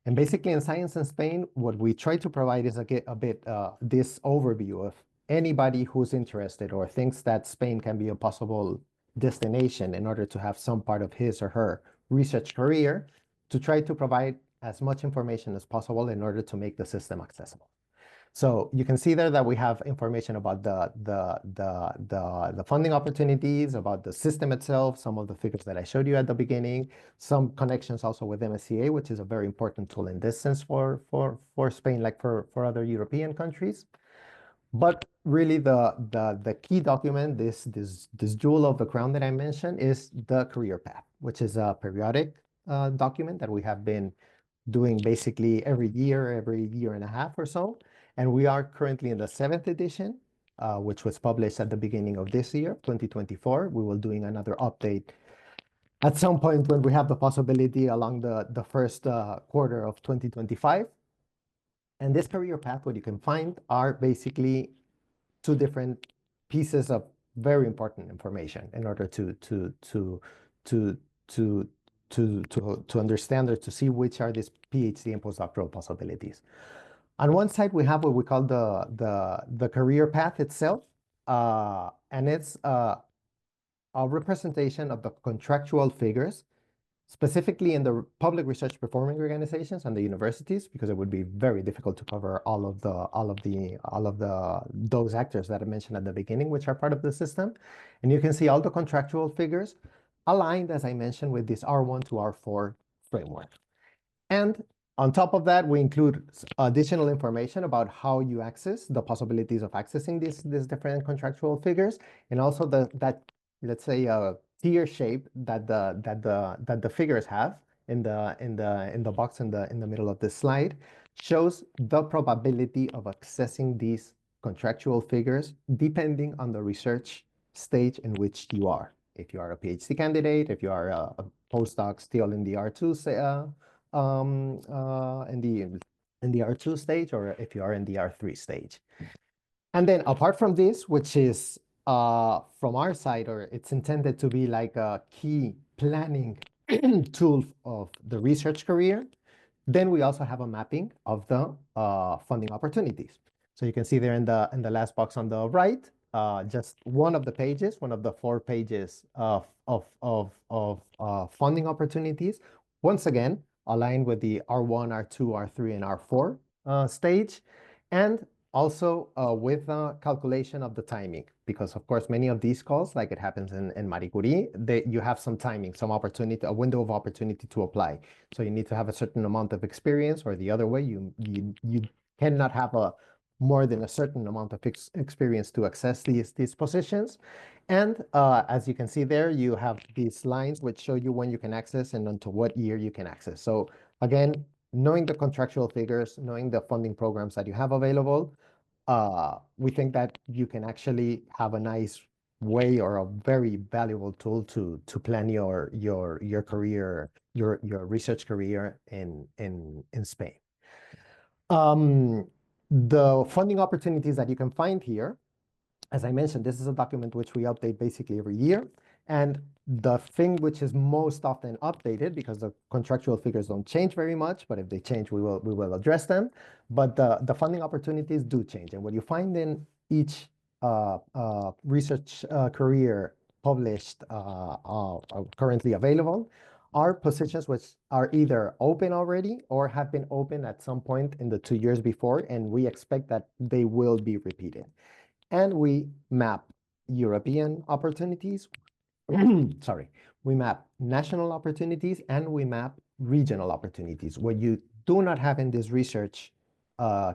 And basically in Science in Spain, what we try to provide is a bit this overview of anybody who's interested or thinks that Spain can be a possible destination in order to have some part of his or her research career, to try to provide as much information as possible in order to make the system accessible. So you can see there that we have information about the funding opportunities, about the system itself, some of the figures that I showed you at the beginning, some connections also with MSCA, which is a very important tool in this sense for Spain, like for other European countries. But really the key document, this jewel of the crown that I mentioned, is the career path, which is a periodic document that we have been doing basically every year and a half or so. And we are currently in the 7th edition, which was published at the beginning of this year, 2024. We will be doing another update at some point when we have the possibility along the first quarter of 2025. And this career path, what you can find are basically 2 different pieces of very important information in order to understand or to see which are these PhD and postdoctoral possibilities. On one side, we have what we call the career path itself, and it's a representation of the contractual figures, specifically in the public research performing organizations and the universities, because it would be very difficult to cover all of those actors that I mentioned at the beginning, which are part of the system. And you can see all the contractual figures aligned, as I mentioned, with this R1 to R4 framework. And on top of that, we include additional information about how you access the possibilities of accessing these different contractual figures, and also that let's say tier shape that the figures have in the box in the middle of this slide shows the probability of accessing these contractual figures depending on the research stage in which you are. If you are a PhD candidate, if you are a postdoc still in the R2 in the R2 stage, or if you are in the R3 stage. And then apart from this, which is from our side, or it's intended to be like a key planning tool of the research career, then we also have a mapping of the funding opportunities. So you can see there in the last box on the right, just one of the pages, one of the 4 pages of funding opportunities. Once again, aligned with the R1, R2, R3, and R4 stage, and also with calculation of the timing, because of course many of these calls, like it happens in Marie Curie, you have some timing, some opportunity, a window of opportunity to apply. So you need to have a certain amount of experience, or the other way, you cannot have more than a certain amount of experience to access these positions. And as you can see there, you have these lines which show you when you can access and until what year you can access. So again, knowing the contractual figures, knowing the funding programs that you have available, we think that you can actually have a nice way or a very valuable tool to plan your career, your research career in Spain. The funding opportunities that you can find here, as I mentioned, this is a document which we update basically every year. And the thing which is most often updated, because the contractual figures don't change very much, but if they change, we will address them. But the funding opportunities do change. And what you find in each research career published currently available are positions which are either open already or have been open at some point in the 2 years before, and we expect that they will be repeated. And we map European opportunities, sorry, we map national opportunities, and we map regional opportunities. What you do not have in this research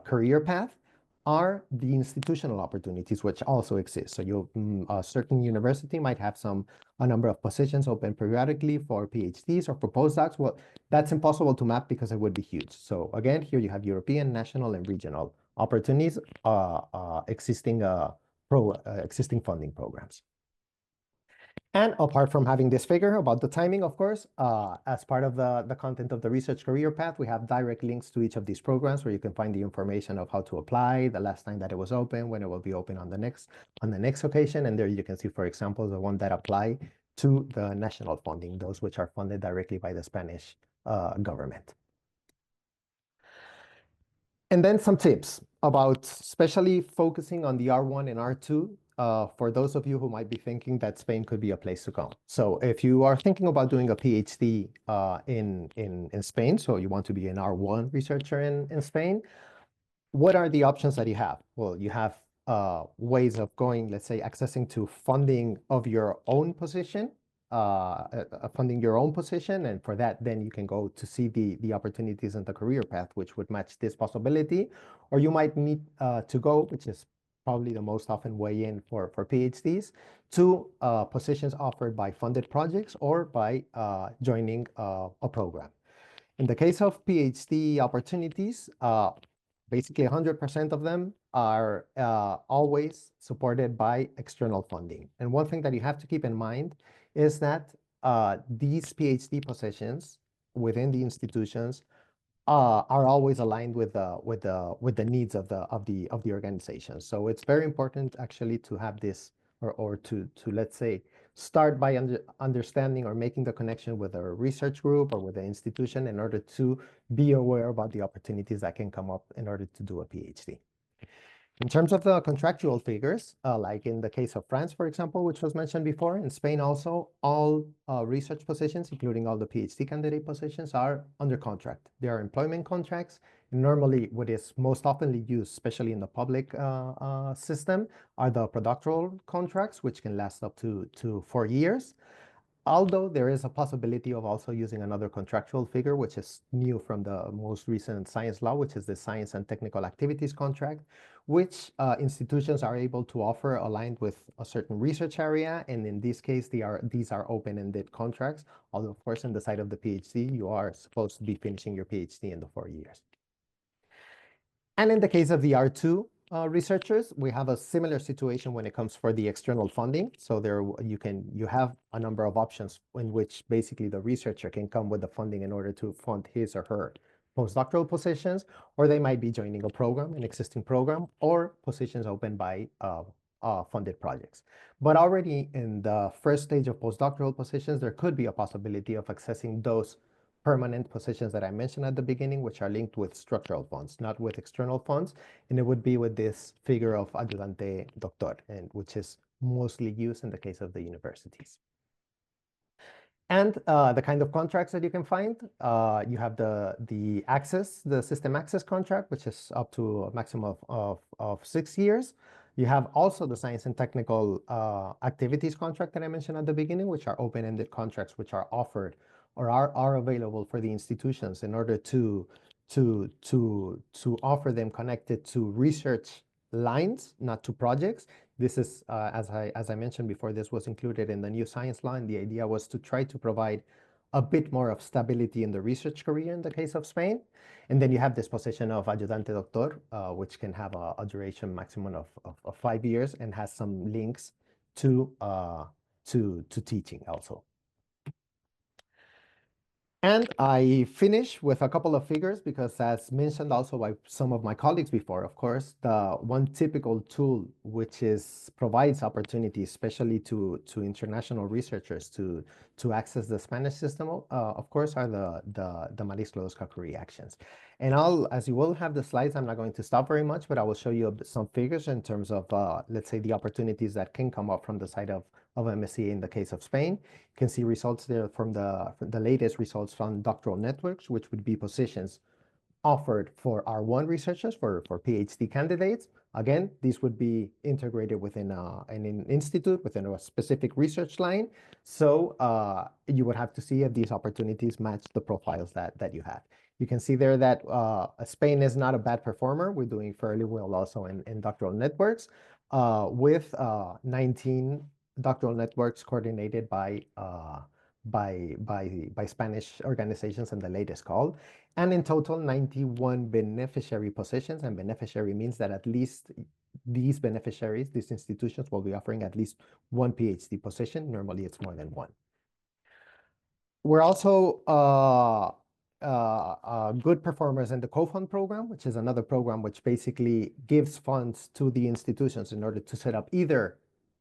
career path are the institutional opportunities, which also exist. So a certain university might have a number of positions open periodically for PhDs or for postdocs. Well, that's impossible to map because it would be huge. So again, here you have European, national, and regional opportunities, existing funding programs. And apart from having this figure about the timing, of course, as part of the content of the research career path, we have direct links to each of these programs where you can find the information of how to apply, the last time that it was open, when it will be open on the next occasion. And there you can see, for example, the one that apply to the national funding, those which are funded directly by the Spanish government. And then some tips about especially focusing on the R1 and R2 for those of you who might be thinking that Spain could be a place to come. So if you are thinking about doing a PhD in Spain, so you want to be an R1 researcher in Spain, what are the options that you have? Well, you have ways of going, let's say, accessing to funding of your own position, funding your own position, and for that, then you can go to see the opportunities in the career path, which would match this possibility. Or you might need to go, which is probably the most often way in for PhDs, to positions offered by funded projects or by joining a program. In the case of PhD opportunities, basically 100% of them are always supported by external funding. And one thing that you have to keep in mind is that these PhD positions within the institutions are always aligned with the needs of the organization. So it's very important actually to have this, or to let's say start by understanding or making the connection with a research group or with an institution in order to be aware about the opportunities that can come up in order to do a PhD. In terms of the contractual figures, like in the case of France, for example, which was mentioned before, in Spain also, all research positions, including all the PhD candidate positions, are under contract. They are employment contracts. Normally, what is most often used, especially in the public system, are the productoral contracts, which can last up to 4 years. Although there is a possibility of also using another contractual figure, which is new from the most recent science law, which is the Science and Technical Activities Contract, which institutions are able to offer aligned with a certain research area. And in this case, these are open-ended contracts. Although, of course, on the side of the PhD, you are supposed to be finishing your PhD in the 4 years. And in the case of the R2 researchers, we have a similar situation when it comes for the external funding. So there you have a number of options in which basically the researcher can come with the funding in order to fund his or her postdoctoral positions, or they might be joining a program, an existing program, or positions open by funded projects. But already in the first stage of postdoctoral positions, there could be a possibility of accessing those permanent positions that I mentioned at the beginning, which are linked with structural funds, not with external funds. And it would be with this figure of ayudante doctor, and which is mostly used in the case of the universities. And the kind of contracts that you can find, you have the access, the system access contract, which is up to a maximum of 6 years. You have also the science and technical activities contract that I mentioned at the beginning, which are open-ended contracts, which are offered or are available for the institutions in order to offer them connected to research lines, not to projects. This is, as I mentioned before, this was included in the new science law, and the idea was to try to provide a bit more of stability in the research career in the case of Spain. And then you have this position of ayudante doctor, which can have a duration maximum of 5 years and has some links to teaching also. And I finish with a couple of figures because, as mentioned also by some of my colleagues before, of course, the one typical tool which provides opportunities, especially to international researchers to access the Spanish system, of course, are the Maris-Sklodowska reactions. And as you will have the slides, I'm not going to stop very much, but I will show you some figures in terms of, let's say, the opportunities that can come up from the side of MSc in the case of Spain. You can see results there from the latest results from doctoral networks, which would be positions offered for R1 researchers, for PhD candidates. Again, these would be integrated within an institute, within a specific research line. So you would have to see if these opportunities match the profiles that you have. You can see there that Spain is not a bad performer. We're doing fairly well also in doctoral networks, with 19 doctoral networks coordinated by Spanish organizations in the latest call. And in total, 91 beneficiary positions. And beneficiary means that at least these beneficiaries, these institutions, will be offering at least one PhD position. Normally, it's more than one. We're also good performers in the co-fund program, which is another program which basically gives funds to the institutions in order to set up either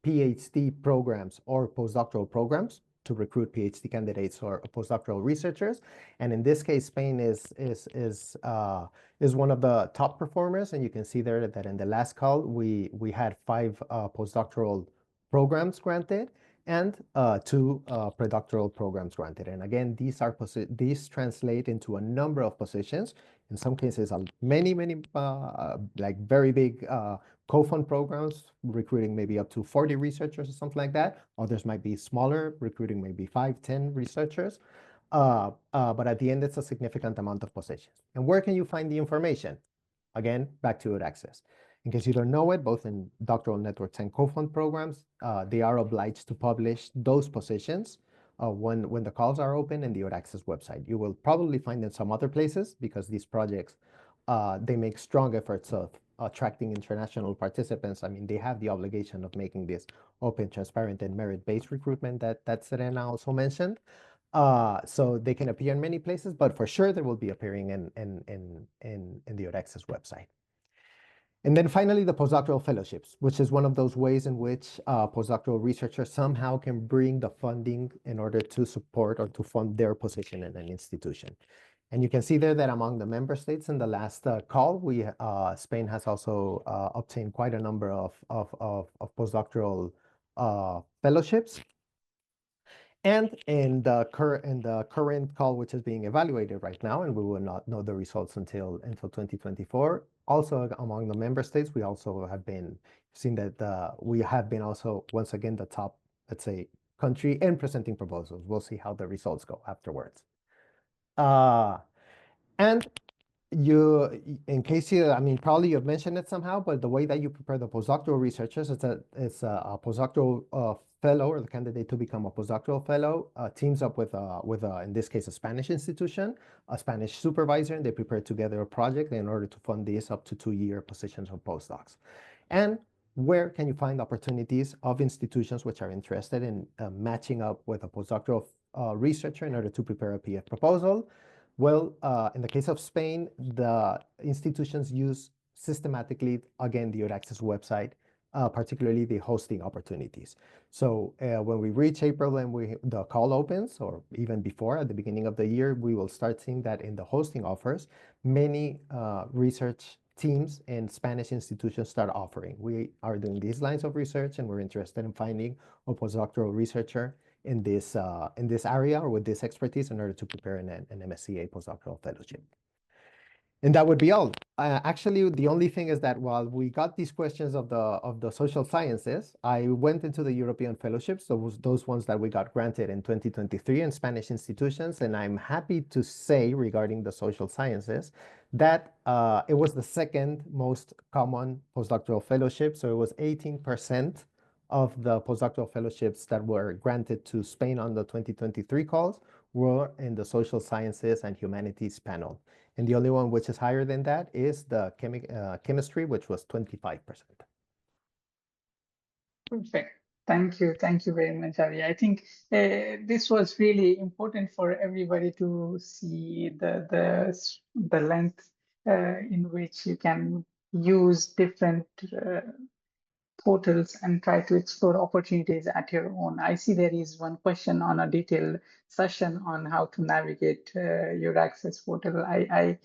PhD programs or postdoctoral programs to recruit PhD candidates or postdoctoral researchers. And in this case, Spain is one of the top performers. And you can see there that in the last call, we had 5 postdoctoral programs granted and 2 predoctoral programs granted. And again, these translate into a number of positions. In some cases, many like very big co-fund programs, recruiting maybe up to 40 researchers or something like that. Others might be smaller, recruiting maybe 5, 10 researchers. But at the end, it's a significant amount of positions. And where can you find the information? Again, back to EURAXESS. In case you don't know it, both in doctoral networks and co-fund programs, they are obliged to publish those positions when the calls are open in the EURAXESS website. You will probably find in some other places because these projects, they make strong efforts of attracting international participants. I mean, they have the obligation of making this open, transparent, and merit-based recruitment that Serena also mentioned. So they can appear in many places, but for sure they will be appearing in the EURAXESS website. And then finally, the postdoctoral fellowships, which is one of those ways in which postdoctoral researchers somehow can bring the funding in order to support or to fund their position in an institution. And you can see there that among the member states in the last call, Spain has also obtained quite a number of postdoctoral fellowships. And in the current call, which is being evaluated right now, and we will not know the results until 2024. Also, among the member states, we also have been seeing that we have been also once again the top, let's say, country in presenting proposals. We'll see how the results go afterwards. And in case I mean, probably you've mentioned it somehow, but the way that you prepare the postdoctoral researchers is a postdoctoral fellow, or the candidate to become a postdoctoral fellow teams up with in this case, a Spanish institution, a Spanish supervisor, and they prepare together a project in order to fund this up to 2-year positions of postdocs. And where can you find opportunities of institutions which are interested in matching up with a postdoctoral researcher in order to prepare a PF proposal? Well, in the case of Spain, the institutions use systematically, again, the EURAXESS website, particularly the hosting opportunities. So when we reach April and the call opens, or even before, at the beginning of the year, we will start seeing that in the hosting offers, many research teams and Spanish institutions start offering. We are doing these lines of research, and we're interested in finding a postdoctoral researcher in this area or with this expertise in order to prepare an MSc, a postdoctoral fellowship. And that would be all. Actually, the only thing is that while we got these questions of the social sciences, I went into the European fellowships, those ones that we got granted in 2023 in Spanish institutions, and I'm happy to say regarding the social sciences that it was the second most common postdoctoral fellowship. So it was 18% of the postdoctoral fellowships that were granted to Spain on the 2023 calls were in the social sciences and humanities panel. And the only one which is higher than that is the chemistry, which was 25%. Perfect. Thank you. Thank you very much, Avi. I think this was really important for everybody to see the length in which you can use different portals and try to explore opportunities at your own. I see there is one question on a detailed session on how to navigate EURAXESS portal. I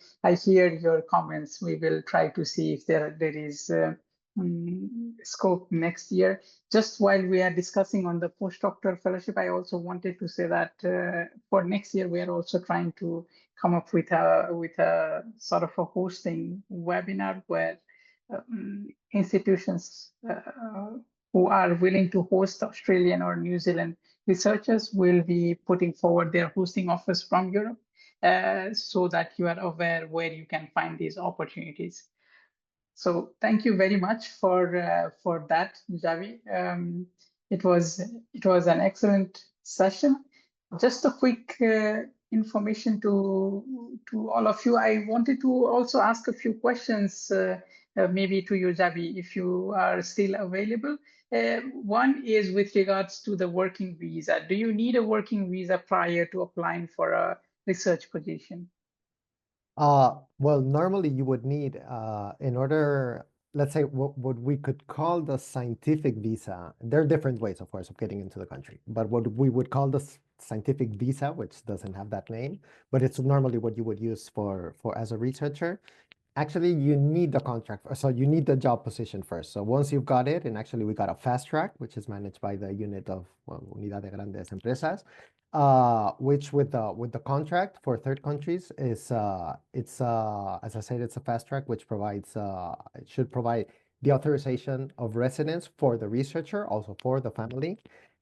hear your comments. We will try to see if there is scope next year. Just while we are discussing on the postdoctoral fellowship, I also wanted to say that for next year, we are also trying to come up with a sort of a hosting webinar where institutions who are willing to host Australian or New Zealand researchers will be putting forward their hosting offers from Europe so that you are aware where you can find these opportunities. So thank you very much for that, Javi. It was an excellent session. Just a quick information to all of you. I wanted to also ask a few questions, maybe to you, Javi, if you are still available. One is with regards to the working visa. Do you need a working visa prior to applying for a research position? Well, normally you would need, in order, let's say what we could call the scientific visa. There are different ways, of course, of getting into the country, but what we would call the scientific visa, which doesn't have that name, but it's normally what you would use for as a researcher. Actually, you need the contract, so you need the job position first. So once you've got it, and actually we got a fast track, which is managed by the unit of Unidad de Grandes Empresas, which with the contract for third countries is as I said, it's a fast track which provides it should provide the authorization of residence for the researcher, also for the family,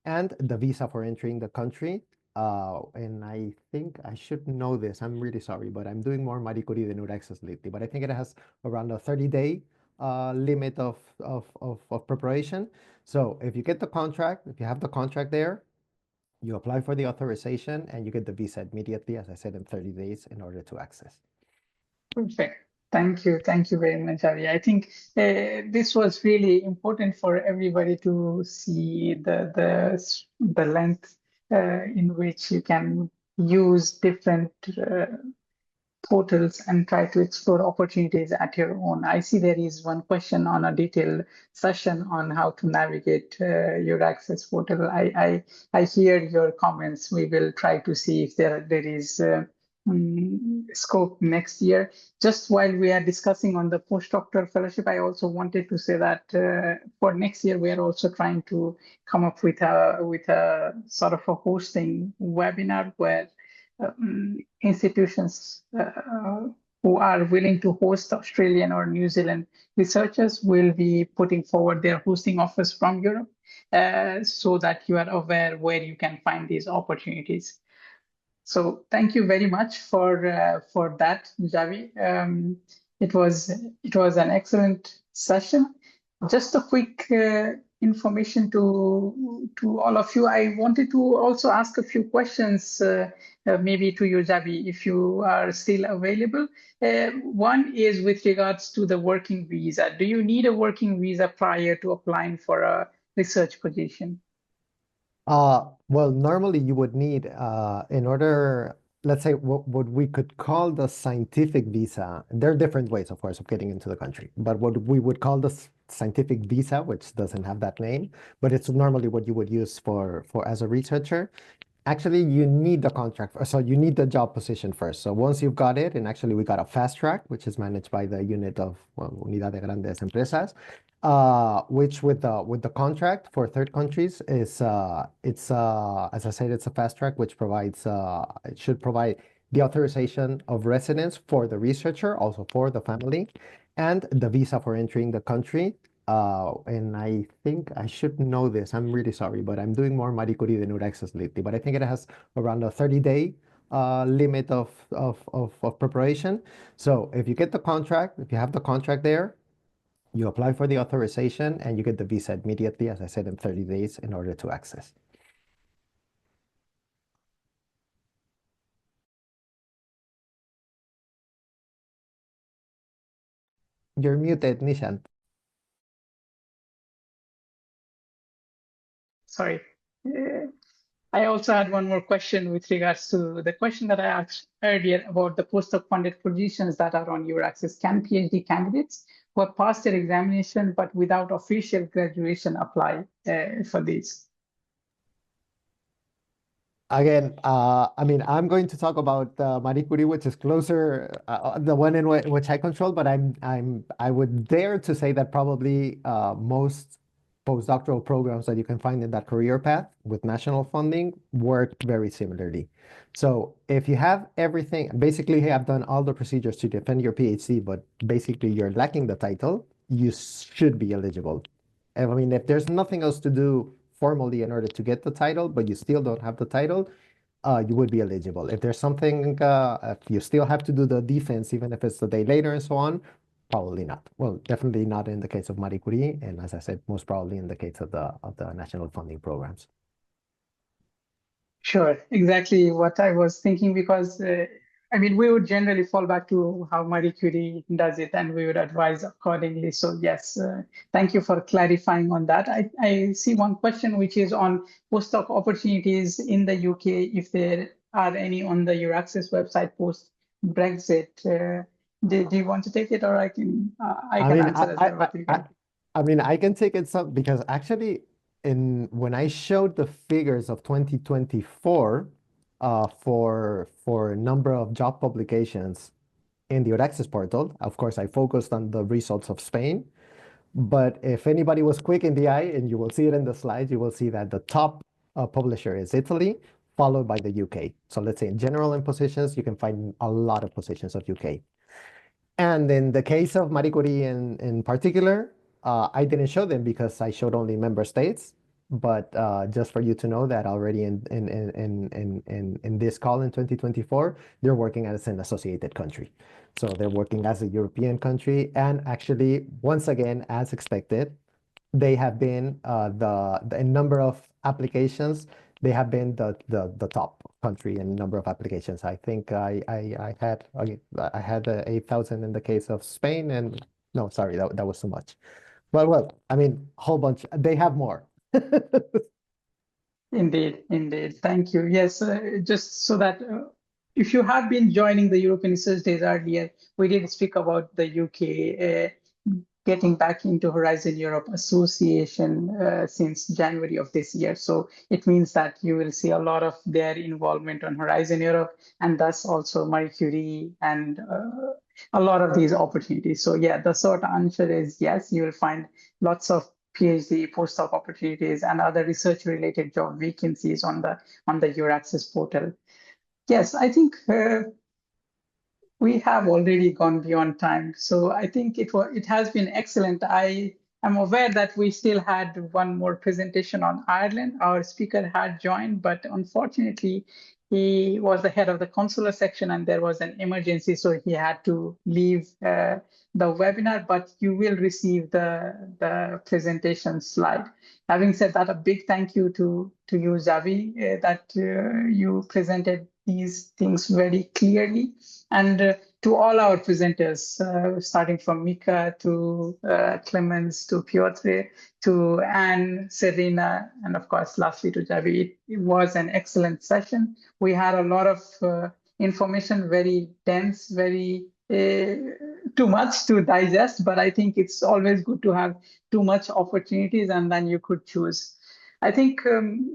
and the visa for entering the country. And I think I should know this. I'm really sorry, but I'm doing more Marie Curie than EURAXESS lately. But I think it has around a 30-day limit of preparation. So if you get the contract, if you have the contract there, you apply for the authorization and you get the visa immediately, as I said, in 30 days in order to access. Perfect. Thank you. Thank you very much, Avi. I think this was really important for everybody to see the length in which you can use different portals and try to explore opportunities at your own. I see there is one question on a detailed session on how to navigate EURAXESS portal. I hear your comments. We will try to see if there is scope next year. Just while we are discussing on the postdoctoral fellowship, I also wanted to say that for next year, we are also trying to come up with a sort of a hosting webinar where institutions who are willing to host Australian or New Zealand researchers will be putting forward their hosting offers from Europe so that you are aware where you can find these opportunities. So thank you very much for that, Javi. It was an excellent session. Just a quick information to all of you. I wanted to also ask a few questions, maybe to you, Javi, if you are still available. One is with regards to the working visa. Do you need a working visa prior to applying for a research position? Well, normally you would need, in order, let's say what we could call the scientific visa. There are different ways, of course, of getting into the country, but what we would call the scientific visa, which doesn't have that name, but it's normally what you would use for as a researcher. Actually, you need the contract, so you need the job position first. So once you've got it, and actually we got a fast track, which is managed by the unit of Unidad de Grandes Empresas, which with the contract for third countries is it's as I said, it's a fast track which provides it should provide the authorization of residence for the researcher, also for the family, and the visa for entering the country. And I think I should know this. I'm really sorry, but I'm doing more Marie Curie than EURAXESS lately. But I think it has around a 30-day limit of preparation. So if you get the contract, if you have the contract there, you apply for the authorization and you get the visa immediately, as I said, in 30 days in order to access. You're muted, Nishant. Sorry. I also had one more question with regards to the question that I asked earlier about the postdoc funded positions that are on EURAXESS. Can PhD candidates who have passed their examination but without official graduation apply for these? Again, I mean, I'm going to talk about Marie Curie, which is closer, the one in which I control, but I would dare to say that probably most postdoctoral programs that you can find in that career path with national funding work very similarly. So if you have everything, basically you have done all the procedures to defend your PhD, but basically you're lacking the title, you should be eligible. I mean, if there's nothing else to do formally in order to get the title, but you still don't have the title, you would be eligible. If there's something, if you still have to do the defense, even if it's the day later and so on, probably not. Well, definitely not in the case of Marie Curie, and as I said, most probably in the case of the national funding programs. Sure, exactly what I was thinking, because I mean, we would generally fall back to how Marie Curie does it, and we would advise accordingly. So yes, thank you for clarifying on that. I see one question, which is on postdoc opportunities in the UK, if there are any on the EURAXESS website post-Brexit. Do you want to take it, or I can answer as well what you can. I mean, I can take it because actually, when I showed the figures of 2024 for a number of job publications in the EURAXESS portal, of course, I focused on the results of Spain. But if anybody was quick in the eye, and you will see it in the slides, you will see that the top publisher is Italy, followed by the UK. So let's say in general in positions, you can find a lot of positions of UK. And in the case of Marie Curie in particular, I didn't show them because I showed only member states. But just for you to know that already in this call in 2024, they're working as an associated country. So they're working as a European country. And actually, once again, as expected, they have been the number of applications, they have been the top country in number of applications. I think I had 8,000 in the case of Spain, and no, sorry, that was too much. Well, I mean, a whole bunch. They have more. Indeed. Thank you. Yes, just so that if you have been joining the European Research Days earlier, we did speak about the UK getting back into Horizon Europe Association since January of this year. So it means that you will see a lot of their involvement on Horizon Europe, and thus also Marie Curie and a lot of these opportunities. So yeah, the short answer is yes, you will find lots of PhD, postdoc opportunities, and other research-related job vacancies on the EURAXESS portal. Yes, I think we have already gone beyond time, so I think it has been excellent. I am aware that we still had one more presentation on Ireland. Our speaker had joined, but unfortunately, he was the head of the consular section, and there was an emergency, so he had to leave the webinar, but you will receive the presentation slide. Having said that, a big thank you to you, Xavi, that you presented these things very clearly. And to all our presenters, starting from Mika to Clemens to Piotr to Anne, Serena, and of course, lastly to Xavi, it was an excellent session. We had a lot of information, very dense, very too much to digest, but I think it's always good to have too much opportunities and then you could choose. I think,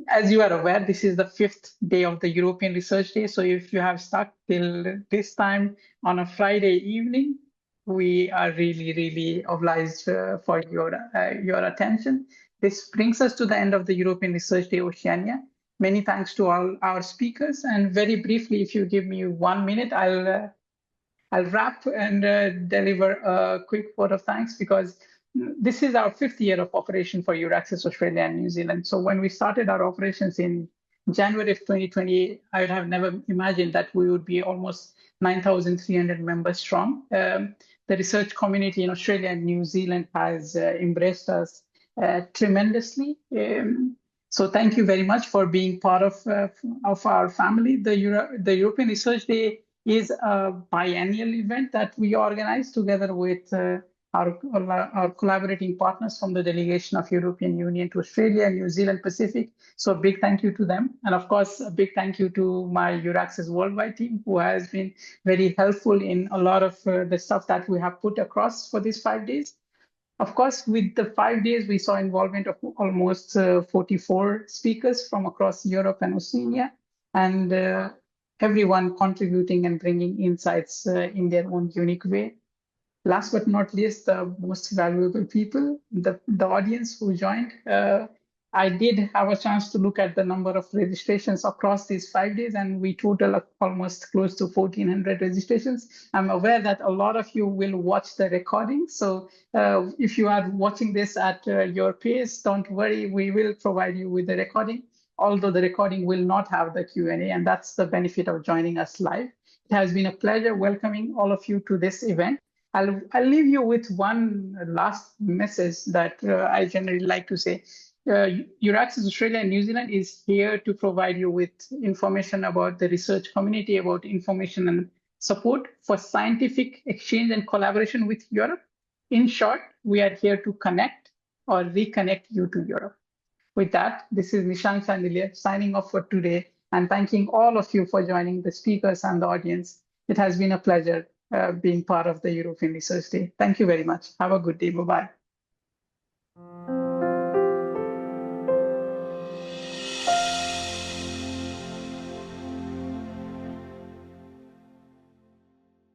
as you are aware, this is the 5th day of the European Research Day. So if you have stuck till this time on a Friday evening, we are really, really obliged for your attention. This brings us to the end of the European Research Day Oceania. Many thanks to all our speakers. And very briefly, if you give me 1 minute, I'll wrap and deliver a quick vote of thanks, because this is our 5th year of operation for EURAXESS Australia and New Zealand. So when we started our operations in January of 2020, I would have never imagined that we would be almost 9,300 members strong. The research community in Australia and New Zealand has embraced us tremendously. So thank you very much for being part of our family. The European Research Day is a biennial event that we organize together with our collaborating partners from the delegation of European Union to Australia, New Zealand, Pacific. So a big thank you to them. And of course, a big thank you to my EURAXESS Worldwide team, who has been very helpful in a lot of the stuff that we have put across for these 5 days. Of course, with the 5 days, we saw involvement of almost 44 speakers from across Europe and Oceania, and everyone contributing and bringing insights in their own unique way. Last but not least, the most valuable people, the audience who joined. I did have a chance to look at the number of registrations across these 5 days, and we total almost close to 1,400 registrations. I'm aware that a lot of you will watch the recording. So if you are watching this at your pace, don't worry, we will provide you with the recording, although the recording will not have the Q&A, and that's the benefit of joining us live. It has been a pleasure welcoming all of you to this event. I'll leave you with one last message that I generally like to say. EURAXESS Australia and New Zealand is here to provide you with information about the research community, about information and support for scientific exchange and collaboration with Europe. In short, we are here to connect or reconnect you to Europe. With that, this is Nishank Sandilia signing off for today and thanking all of you for joining, the speakers and the audience. It has been a pleasure being part of the European Research Day. Thank you very much. Have a good day. Bye-bye.